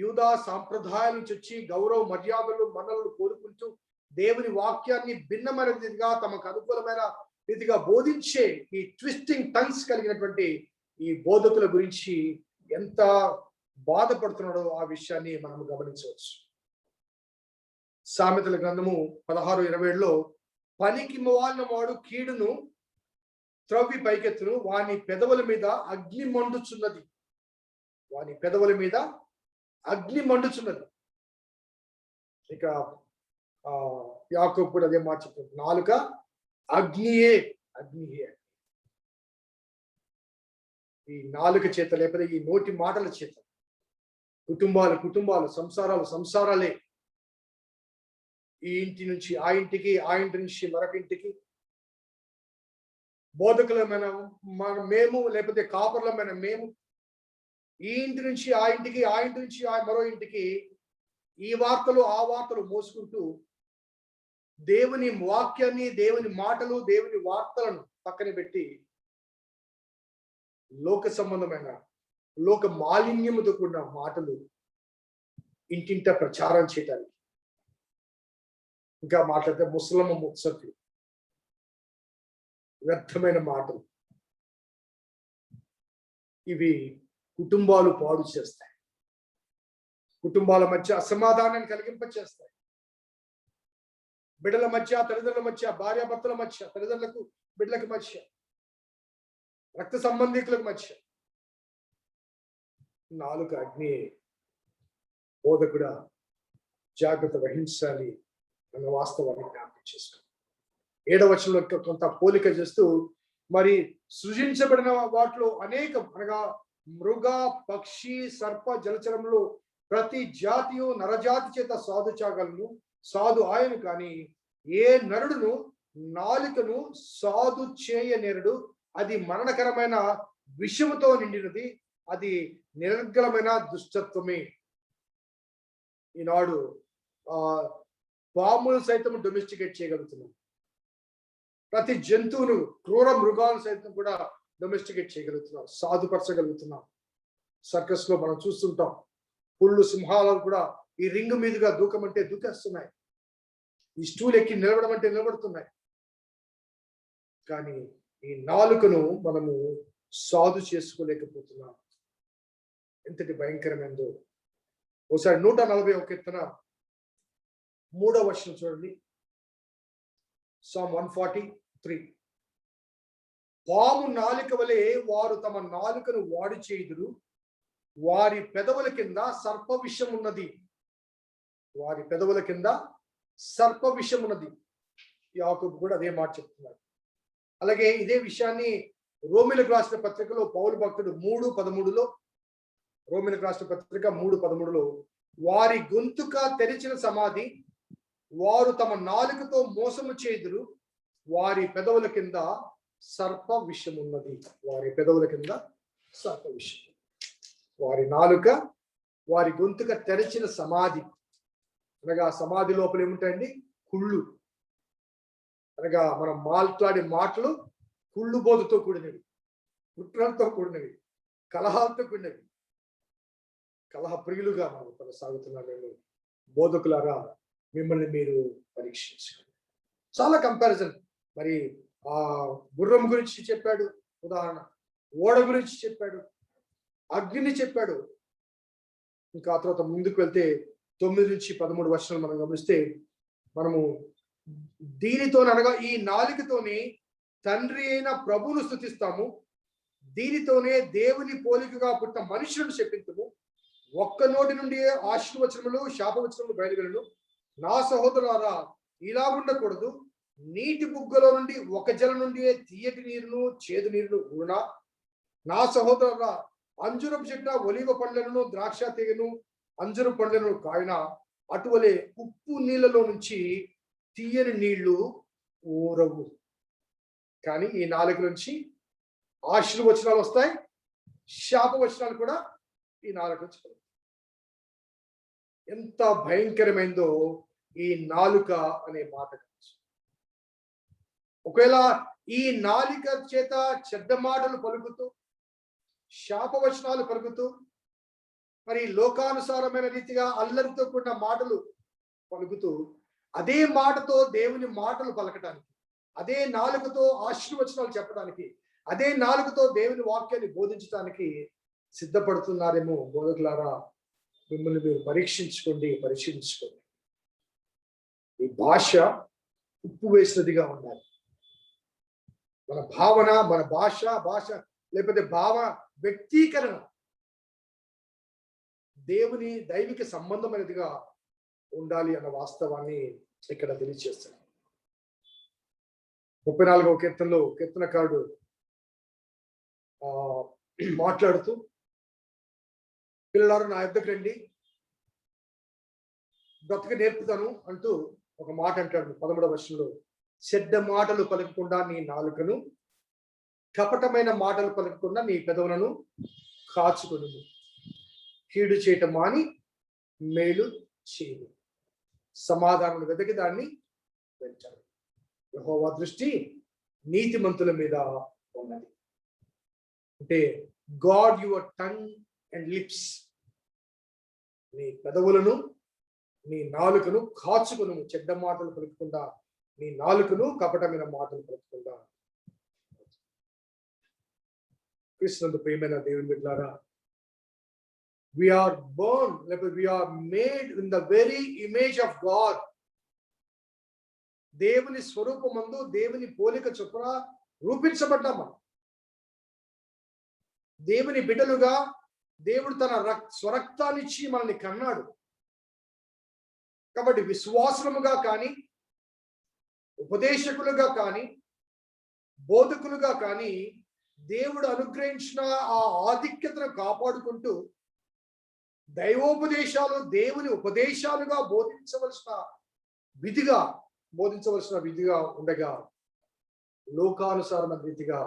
యూదా సాంప్రదాయాల నుంచి వచ్చి గౌరవ మర్యాదలు మనలను కోరుకుంటూ దేవుని వాక్యాన్ని భిన్నమైన రీతిగా తమకు అనుకూలమైన రీతిగా బోధించే ఈ ట్విస్టింగ్ టంగ్స్ కలిగినటువంటి ఈ బోధకుల గురించి ఎంత బాధపడుతున్నాడో ఆ విషయాన్ని మనం గమనించవచ్చు. సామెతల గ్రంథము 16:27లో పనికి మాలిన వాడు కీడును త్రవ్వి పైకెత్తును, వాని పెదవుల మీద అగ్ని మండుచున్నది. వాని పెదవుల మీద అగ్ని మండుచున్నది. ఇక యాకోబు కూడా అదే మాట చెప్తుంది, నాలుక అగ్నియే అగ్నియే. ఈ నాలుక చేత లేకపోతే ఈ నోటి మాటల చేత కుటుంబాలు సంసారాలే ఈ ఇంటి నుంచి ఆ ఇంటికి, ఆ ఇంటి నుంచి మరొక ఇంటికి, బోధకులమైన మేము లేకపోతే కాపర్లమైన మేము ఈ ఇంటి నుంచి ఆ ఇంటికి, ఆ ఇంటి నుంచి మరో ఇంటికి ఈ వార్తలు ఆ వార్తలు మోసుకుంటూ దేవుని వాక్యాన్ని, దేవుని మాటలు, దేవుని వార్తలను పక్కన పెట్టి లోక సంబంధమైన లోక మాలిన్యముతో కూడిన మాటలు ఇంటింట ప్రచారం చేయడానికి, ఇంకా మాట్లాడితే ముసలమ్మ ముచ్చట్లు, వ్యర్థమైన మాటలు, ఇవి కుటుంబాలు పాడు చేస్తాయి. కుటుంబాల మధ్య అసమాధానాన్ని కలిగింపచేస్తాయి. బిడ్డల మధ్య, తల్లిదండ్రుల మధ్య, భార్యాభర్తల మధ్య, తల్లిదండ్రులకు బిడ్డలకు మధ్య, రక్త సంబంధికులకు మధ్య నాలుక అగ్ని. బోధకుడా జాగ్రత్త వహించాలి అన్న వాస్తవాన్ని జ్ఞాపకం చేసుకో. 7వ వచనంలో కొంత పోలిక చేస్తూ, మరి సృజించబడిన వాటిలో అనేకం అనగా మృగ, పక్షి, సర్ప, జలచరంలో ప్రతి జాతియు నరజాతి చేత సాధు చాగలను, సాధు ఆయను, కానీ ఏ నరుడును నాలుకను సాధు చేయనేరుడు. అది మరణకరమైన విషముతో నిండినది, అది నిరర్గళమైన దుష్టత్వమే. ఈనాడు పాములు సైతం డొమెస్టికేట్ చేయగలుగుతున్నాం. ప్రతి జంతువును, క్రూర మృగాలు సైతం కూడా డొమెస్టికేట్ చేయగలుగుతున్నాం, సాధుపరచగలుగుతున్నాం. సర్కస్ లో మనం చూస్తుంటాం, పుళ్ళు, సింహాలు కూడా ఈ రింగ్ మీదుగా దూకమంటే దూకేస్తున్నాయి, ఈ స్టూల్ ఎక్కి నిలబడమంటే నిలబడుతున్నాయి. కానీ ఈ నాలుకను మనము సాధు చేసుకోలేకపోతున్నాం. ఎంతటి భయంకరమైందో. ఒకసారి 141 కీర్తన 3వ వచనం చూడండి. Psalm 143. పాము నాలుక వలె వారు తమ నాలుకను వాడి చేయుదురు, వారి పెదవుల కింద సర్ప విషం ఉన్నది. వారి పెదవుల కింద సర్ప విషం ఉన్నది. యాకోబు కూడా అదే మాట చెప్తున్నారు. అలాగే ఇదే విషయాన్ని రోమిలకు రాసిన పత్రికలో పౌలు భక్తుడు 3:13లో, రోమిలకు రాసిన పత్రిక 3:13లో, వారి గొంతుక తెరిచిన సమాధి, వారు తమ నాలుకతో మోసము చేయుదురు, వారి పెదవుల కింద సర్ప విషం ఉన్నది. వారి పెదవుల కింద సర్ప విషం. వారి నాలుక, వారి గొంతుక తెరిచిన సమాధి అనగా సమాధి లోపల ఏముంటాయండి? కుళ్ళు. అనగా మనం మాట్లాడే మాటలు కుళ్ళు బోధతో కూడినవి, కుట్రలతో కూడినవి, కలహాలతో కూడినవి. కలహ ప్రియులుగా మనం కొనసాగుతున్నాము. బోధకులారా, మిమ్మల్ని మీరు పరీక్షించుకోండి. చాలా కంపారిజన్. మరి ఆ గుర్రం గురించి చెప్పాడు ఉదాహరణ, ఓడ గురించి చెప్పాడు, అగ్నిని చెప్పాడు. ఇంకా ఆ తర్వాత ముందుకు వెళ్తే 9 నుంచి 13 వర్షాలు మనం గమనిస్తే, మనము దీనితో అనగా ఈ నాలుకతోనే తండ్రి అయిన ప్రభువును స్తుతిస్తాము, దీనితోనే దేవుని పోలికగా పుట్టిన మనుషులను శపించుము. ఒక్క నోటి నుండి ఆశీర్వచనములు శాపవచనములు బయలువెళ్ళను. నా సహోదరులారా, ఇలా ఉండకూడదు. నీటి బుగ్గలో నుండి ఒక జలం నుండి తీయటి నీరును చేదు నీరును ఊరునా? నా సహోదరులారా, అంజురపు చెట్ట ఒలివ పండ్లను, ద్రాక్ష తీగను, అంజురు పండ్లను కాయన, అటువలే ఉప్పు నీళ్ళలో నుంచి తీయని నీళ్లు ఊరవు. కానీ ఈ నాలుగు నుంచి ఆశీర్వచనాలు వస్తాయి, శాపవచనాలు కూడా ఈ నాలుగు నుంచి. ఎంత భయంకరమైందో ఈ నాలుక అనే మాట. ఒకవేళ ఈ నాలుక చేత చెడ్డ మాటలు పలుకుతూ, శాపవచనాలు పలుకుతూ, మరి లోకానుసారమైన రీతిగా అల్లరితో కూడిన మాటలు పలుకుతూ అదే మాటతో దేవుని మాటలు పలకటానికి, అదే నాలుకతో ఆశీర్వచనాలు చెప్పడానికి, అదే నాలుకతో దేవుని వాక్యాన్ని బోధించడానికి సిద్ధపడుతున్నారేమో. బోధకులారా, మిమ్మల్ని మీరు పరిశీలించుకోండి. ఈ భాష ఉప్పు వేసినదిగా ఉండాలి. మన భావన, మన భాష లేకపోతే వ్యక్తీకరణ దేవుని దైవిక సంబంధమైనదిగా ఉండాలి అన్న వాస్తవాన్ని ఇక్కడ తెలియజేస్తాను. 34వ కీర్తనలో కీర్తనకారుడు మాట్లాడుతూ, పిల్లలారు నా యొద్దకు రండి, బ్రతక నేర్పుతాను అంటూ ఒక మాట అంటాడు 13వ వచనంలో. చెడ్డ మాటలు పలకకుండా నీ నాలుకను, కపటమైన మాటలు పలకకుండా నీ పెదవులను కాచుకొను. కీడు చేయటం మాని మేలు చేయు. సమాధానం వెతికి దాన్ని పెంచాడు. యెహోవా దృష్టి నీతిమంతుల మీద ఉన్నది. అంటే God your tongue and lips. నీ పెదవులను, నీ నాలుకను కాచుకును. చెడ్డ మాటలు పలుకకుండా నీ నాలుకను, కపటమైన మాటలు పలుకకుండా. కృష్ణుడు ప్రియమైన దేవుని బిడ్డలారా, we are born, we are made in the very image of God. దేవుని స్వరూపమందు, దేవుని పోలిక చొప్పున రూపించబడ్డాం మనం. దేవుని బిడ్డలుగా దేవుడు తన స్వరక్తాన్నిచ్చి మనల్ని కన్నాడు. కాబట్టి విశ్వాసముగా కానీ, ఉపదేశకులుగా కానీ, బోధకులుగా కానీ దేవుడు అనుగ్రహించిన ఆ ఆధిక్యతను కాపాడుకుంటూ దైవోపదేశాలు దేవుని ఉపదేశాలుగా బోధించవలసిన విధిగా ఉండగా, లోకానుసారమైన రీతిగా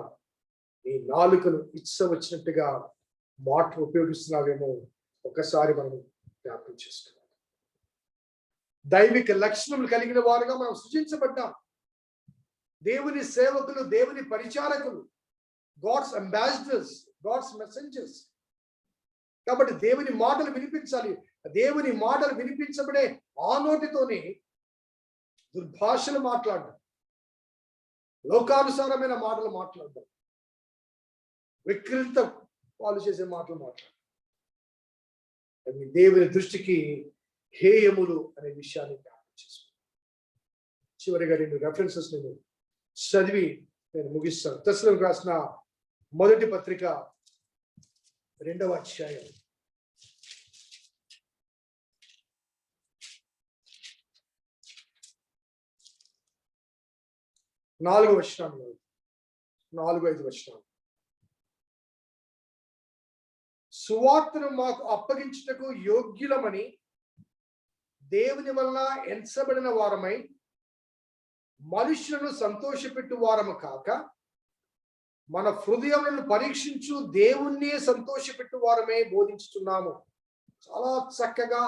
ఈ నాలుకను వచ్చినట్టుగా మాటలు ఉపయోగిస్తున్నావేమో ఒకసారి మనం జ్ఞాపకం చేసుకోవాలి. దైవిక లక్షణములు కలిగిన వారుగా మనం సృజించబడ్డాం. దేవుని సేవకులు, దేవుని పరిచారకులు, గాడ్స్ అంబాసిడర్స్, గాడ్స్ మెసెంజర్స్. కాబట్టి దేవుని మాటలు వినిపించాలి. దేవుని మాటలు వినిపించబడే ఆ నోటితోనే దుర్భాషలు మాట్లాడడం, లోకానుసారమైన మాటలు మాట్లాడడం, వికృత పాలు చేసే మాటలు మాట్లాడడం దేవుని దృష్టికి హేయములు అనే విషయాన్ని జ్ఞాపకం చేసుకోండి. చివరిగా 2 రెఫరెన్సెస్ నేను చదివి నేను ముగిస్తాను. తెస్సలోనికీయులకు రాసిన మొదటి పత్రిక 2వ అధ్యాయం 4వ వచనంలో 4-5 వచనాలు. సువార్తను మాకు అప్పగించుటకు యోగ్యులమని దేవుని వలన ఎంచబడిన వారమై మనుషులను సంతోషపెట్టు వారము కాక, మన హృదయములను పరీక్షించు దేవుణ్ణి సంతోషపెట్టు వారమే బోధించుతున్నాము. చాలా చక్కగా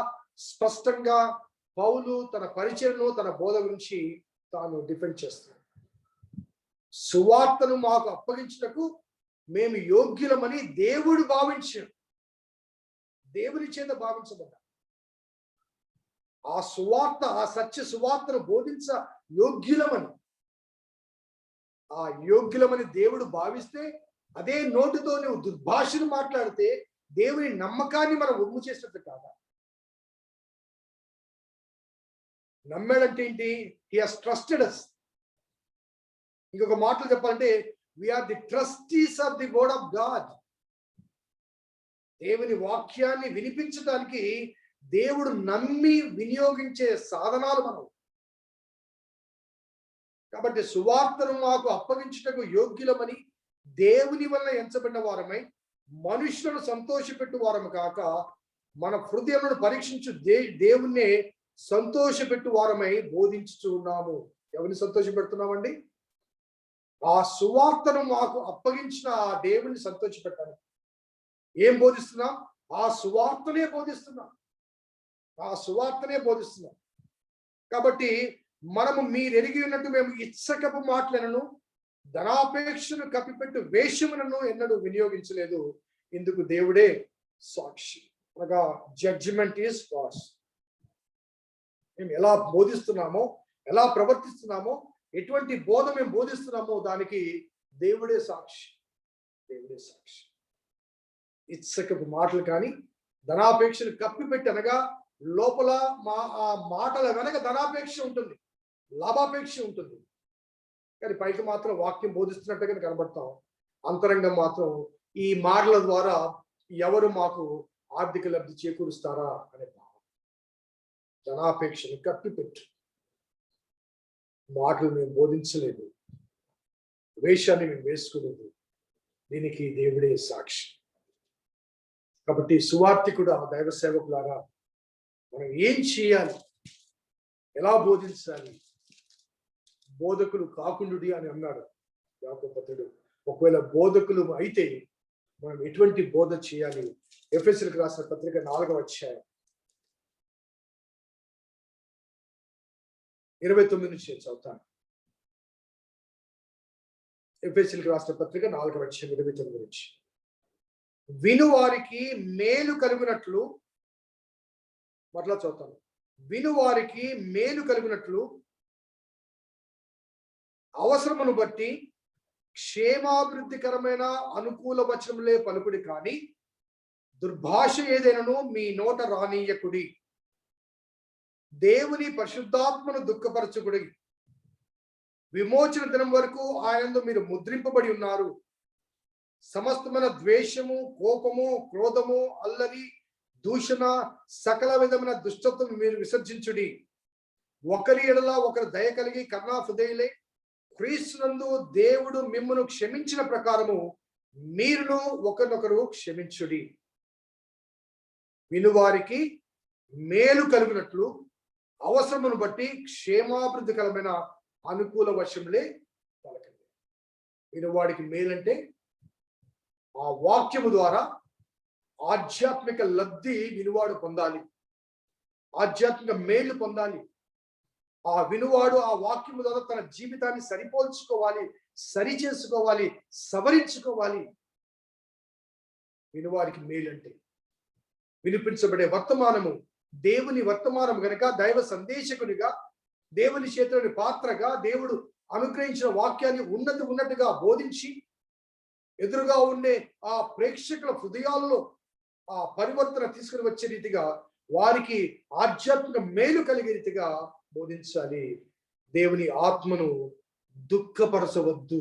స్పష్టంగా పౌలు తన పరిచయను, తన బోధ గురించి తాను డిఫెండ్ చేస్తాడు. సువార్తను మాకు అప్పగించుటకు మేము యోగ్యులమని దేవుడు భావించాడు. దేవుని చేత భావించబడ్డా ఆ సువార్త, ఆ సత్య సువార్తను బోధించ యోగ్యులమని, ఆ యోగ్యులమని దేవుడు భావిస్తే, అదే నోటితో నువ్వు దుర్భాషను మాట్లాడితే దేవుని నమ్మకాన్ని మనం ఒమ్ము చేసినట్టు కాదా? నమ్మాడంటే ఏంటి? He has trusted us. ఇంకొక మాటలు చెప్పాలంటే we are the trustees of the word of God. దేవుని వాక్యాన్ని వినిపించడానికి దేవుడు నమ్మి వినియోగించే సాధనాలు మనం. కాబట్టి సువార్తను మాకు అప్పగించుటకు యోగ్యులమని దేవుని వల్ల ఎంచబడిన వారమై మనుషులను సంతోషపెట్టు వారము కాక, మన హృదయములను పరీక్షించు దేవుణ్ణే సంతోషపెట్టు వారమై బోధించుతూ ఉన్నాము. ఎవరిని సంతోషపెడుతున్నామండి? ఆ సువార్తను మాకు అప్పగించిన ఆ దేవుని సంతోషపెట్టాలి. ఏం బోధిస్తున్నాం? ఆ సువార్తనే బోధిస్తున్నాం. కాబట్టి మనము మీరు ఎరిగి ఉన్నట్టు మేము ఇచ్చకపు మాటలను, ధనాపేక్షను కప్పిపెట్టు వేషములను ఎన్నడూ వినియోగించలేదు. ఇందుకు దేవుడే సాక్షి. అనగా జడ్జిమెంట్ ఈస్ పాస్. మేము ఎలా బోధిస్తున్నామో, ఎలా ప్రవర్తిస్తున్నామో, ఎటువంటి బోధ మేము బోధిస్తున్నామో దానికి దేవుడే సాక్షి. దేవుడే సాక్షి. ఇచ్చకపు మాటలు కానీ ధనాపేక్షను కప్పిపెట్టి అనగా లోపల ఆ మాటల వెనక ధనాపేక్ష ఉంటుంది, లాభాపేక్ష ఉంటుంది. కానీ పైకి మాత్రం వాక్యం బోధిస్తున్నట్టుగా కనబడతాం, అంతరంగం మాత్రం ఈ మాటల ద్వారా ఎవరు మాకు ఆర్థిక లబ్ధి చేకూరుస్తారా అనే భావం. ధనాపేక్షను కప్పిపెట్టు మాటలు మేము బోధించలేదు, వేషాన్ని మేము వేసుకోలేదు. దీనికి దేవుడే సాక్షి. కాబట్టి సువార్తికుడు ఆ దైవ సేవకులారా మనం ఏం చేయాలి, ఎలా బోధించాలి? బోధకులు కాకుండుడి అని అన్నాడు యాకోబు భక్తుడు. ఒకవేళ బోధకులు అయితే మనం ఎటువంటి బోధ చేయాలి? ఎఫెసీయులకు రాసిన పత్రిక 4వ అధ్యాయం 29 నుంచి చదువుతాను. ఎఫెసీయులకు రాసిన పత్రిక 4వ అధ్యాయం 29 నుంచి. వినువారికి మేలు కలుగునట్లు, మరలా చదువుతాను. వినువారికి మేలు కలుగునట్లు అవసరమును బట్టి క్షేమాభివృద్ధికరమైన అనుకూల వచనములే పలుకుడి, కానీ దుర్భాష ఏదైనను మీ నోట రానీయకుడి. దేవుని పరిశుద్ధాత్మను దుఃఖపరచుకుడి. విమోచన దినం వరకు ఆయనందు మీరు ముద్రింపబడి ఉన్నారు. సమస్తమైన ద్వేషము, కోపము, క్రోధము, అల్లరి, దూషణ, సకల విధమైన దుష్టత్వం మీరు విసర్జించుడి. ఒకరి ఎడల ఒకరు దయ కలిగి కరుణా హృదయులై క్రీస్తునందు దేవుడు మిమ్మును క్షమించిన ప్రకారము మీరును ఒకరినొకరు క్షమించుడి. వినువారికి మేలు కలుగునట్లు అవసరమును బట్టి క్షేమాభివృద్ధికరమైన అనుకూల వశములే పలకండి. వినువాడికి మేలంటే ఆ వాక్యము ద్వారా ఆధ్యాత్మిక లబ్ధి వినువాడు పొందాలి, ఆధ్యాత్మిక మేలు పొందాలి. ఆ వినువాడు ఆ వాక్యము ద్వారా తన జీవితాన్ని సరిపోల్చుకోవాలి, సరి చేసుకోవాలి, సవరించుకోవాలి. వినువారికి మేలంటే వినిపించబడే వర్తమానము దేవుని వర్తమానం గనుక దైవ సందేశకునిగా, దేవుని చేతిలోని పాత్రగా దేవుడు అనుగ్రహించిన వాక్యాన్ని ఉన్నట్టుగా బోధించి ఎదురుగా ఉండే ఆ ప్రేక్షకుల హృదయాల్లో ఆ పరివర్తన తీసుకుని వచ్చే రీతిగా, వారికి ఆధ్యాత్మిక మేలు కలిగే రీతిగా బోధించాలి. దేవుని ఆత్మను దుఃఖపరచవద్దు.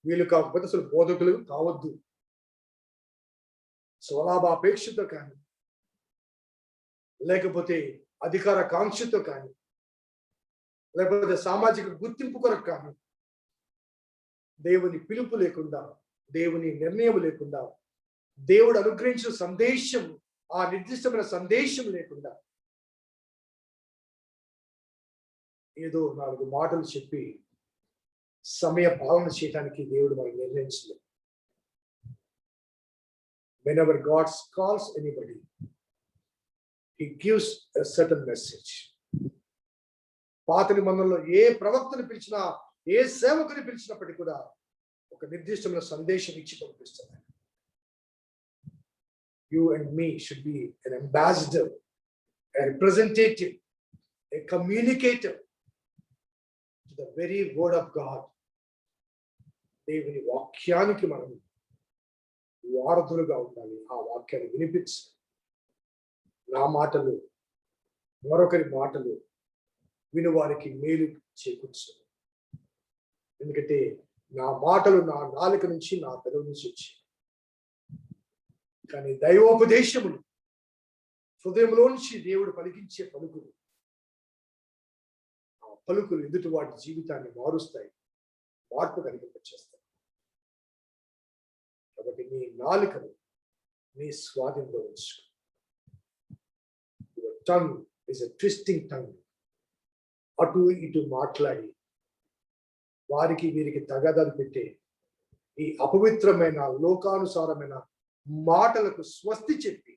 వీళ్ళు కాకపోతే అసలు బోధకులు కావద్దు. స్వలాభాపేక్షతో కానీ, లేకపోతే అధికార కాంక్షతో కానీ, లేకపోతే సామాజిక గుర్తింపు కొరకు కానీ, దేవుని పిలుపు లేకుండా, దేవుని నిర్ణయం లేకుండా, దేవుడు అనుగ్రహించిన సందేశం, ఆ నిర్దిష్టమైన సందేశం లేకుండా ఏదో 4 మాటలు చెప్పి సమయ పాలన చేయడానికి దేవుడు మనకు నిర్ణయించలేదు. Whenever God calls anybody, He gives a certain message. పాత నిబంధనలో ఏ ప్రవక్తను పిలిచినా, ఏ సేవకుని పిలిచినప్పటికీ కూడా ఒక నిర్దిష్టమైన సందేశం ఇచ్చి పంపిస్తున్నారు. You and me should be an ambassador, a representative, a communicator to the very word of God. దేవుని వాక్యానికి మనం వారధులుగా ఉండాలి. ఆ వాక్యాన్ని వినిపించి, నా మాటలు మరొకరి మాటలు వినువారికి మేలు చేకూర్చు. ఎందుకంటే నా మాటలు నా నాలుక నుంచి, నా పెదవి నుంచి వచ్చాయి. కానీ దైవోపదేశములు హృదయంలోంచి దేవుడు పలికించే పలుకులు, ఆ పలుకులు ఎదుటి వాటి జీవితాన్ని మారుస్తాయి, మార్పు కలిగింపచేస్తాయి. కాబట్టి నీ నాలుకను నీ స్వాధీనంలో ఉంచుకో. Your tongue is a twisting tongue. అటు ఇటు మాట్లాడి వారికి వీరికి తగాదాలు పెట్టే ఈ అపవిత్రమైన లోకానుసారమైన మాటలకు స్వస్తి చెప్పి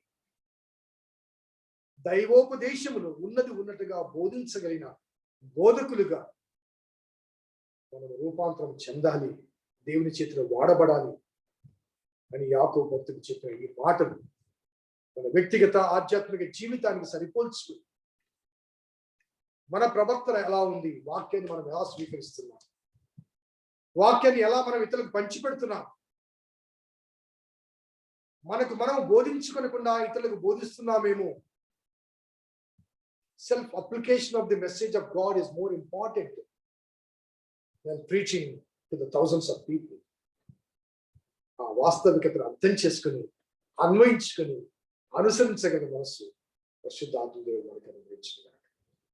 దైవోపదేశమును ఉన్నట్టుగా బోధించగలిగిన బోధకులుగా మనం రూపాంతరం చెందాలి, దేవుని చేతిలో వాడబడాలి. అని యాకోబు భక్తుడు చెప్పిన ఈ మాటలు మన వ్యక్తిగత ఆధ్యాత్మిక జీవితానికి సరిపోల్చుకుని మన ప్రవర్తన ఎలా ఉంది, వాక్యాన్ని మనం ఎలా స్వీకరిస్తున్నాం, వాక్యాన్ని ఎలా మనం ఇతరులకు పంచిపెడుతున్నాం, మనకు మనం బోధించుకోకుండా ఇతరులకు బోధిస్తున్నామేమో. Self application of the message of God is more important than preaching to the thousands of people. ఆ వాస్తవికతను అర్థం చేసుకుని అన్వయించుకుని అనుసరించగల మనసు పరిశుద్ధాత్మ దేవుడు మనకు అనుగ్రహించిన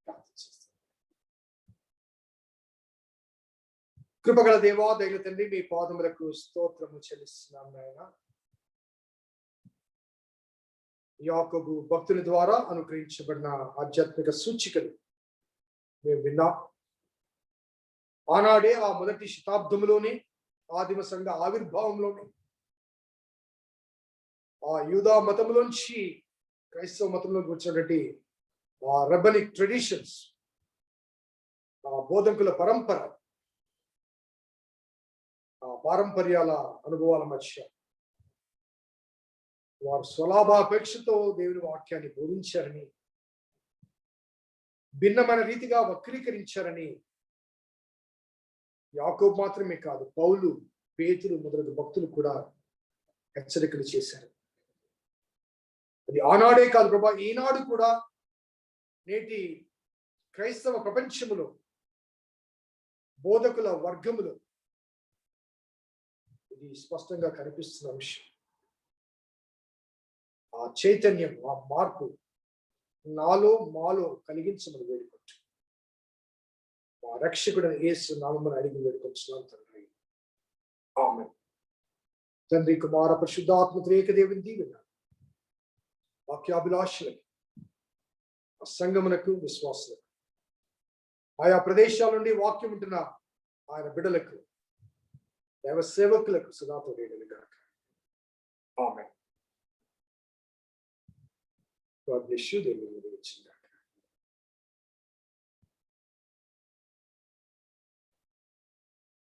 ప్రార్థన చేస్తాం. కృపగల దేవా, దయగల తండ్రి, మీ పాదములకు స్తోత్రము చెల్లిస్తున్నాం నాయన. యాకోబు భక్తుల ద్వారా అనుగ్రహించబడిన ఆధ్యాత్మిక సూచికలు మేము విన్నాం. ఆనాడే ఆ మొదటి శతాబ్దంలోనే, ఆదిమ సంఘ ఆవిర్భావంలోనే, ఆ యూదా మతంలోంచి క్రైస్తవ మతంలోకి వచ్చినటువంటి ఆ రబ్బనిక్ ట్రెడిషన్స్, ఆ బోధకుల పరంపర, ఆ పారంపర్యాల అనుభవాల మధ్య వారు స్వలాభాపేక్షతో దేవుని వాక్యాన్ని బోధించారని, భిన్నమైన రీతిగా వక్రీకరించారని యాకోబు మాత్రమే కాదు, పౌలు, పేతురు మొదలగు భక్తులు కూడా హెచ్చరికలు చేశారు. అది ఆనాడే కాదు ప్రభా, ఈనాడు కూడా నేటి క్రైస్తవ ప్రపంచములో బోధకుల వర్గములో ఇది స్పష్టంగా కనిపిస్తున్న అంశం. ఆ చైతన్యం, ఆ మార్పు నాలో మాలో కలిగించమని వేడుకుంటూ మా రక్షకుడైన యేసు నామమున అడిగి వేడుకొంచున్నాం తండ్రి. ఆమేన్. తండ్రి, కుమార, పరిశుద్ధాత్మ త్రియేక దేవుని దీవెన వాక్యాభిలాషులకు, ఆ సంఘమునకు, విశ్వాసులకు, ఆయా ప్రదేశాల నుండి వాక్యం ఉంటున్న ఆయన బిడ్డలకు, దైవ సేవకులకు సదాతో వేడును గాక. ఆమేన్. God bless you.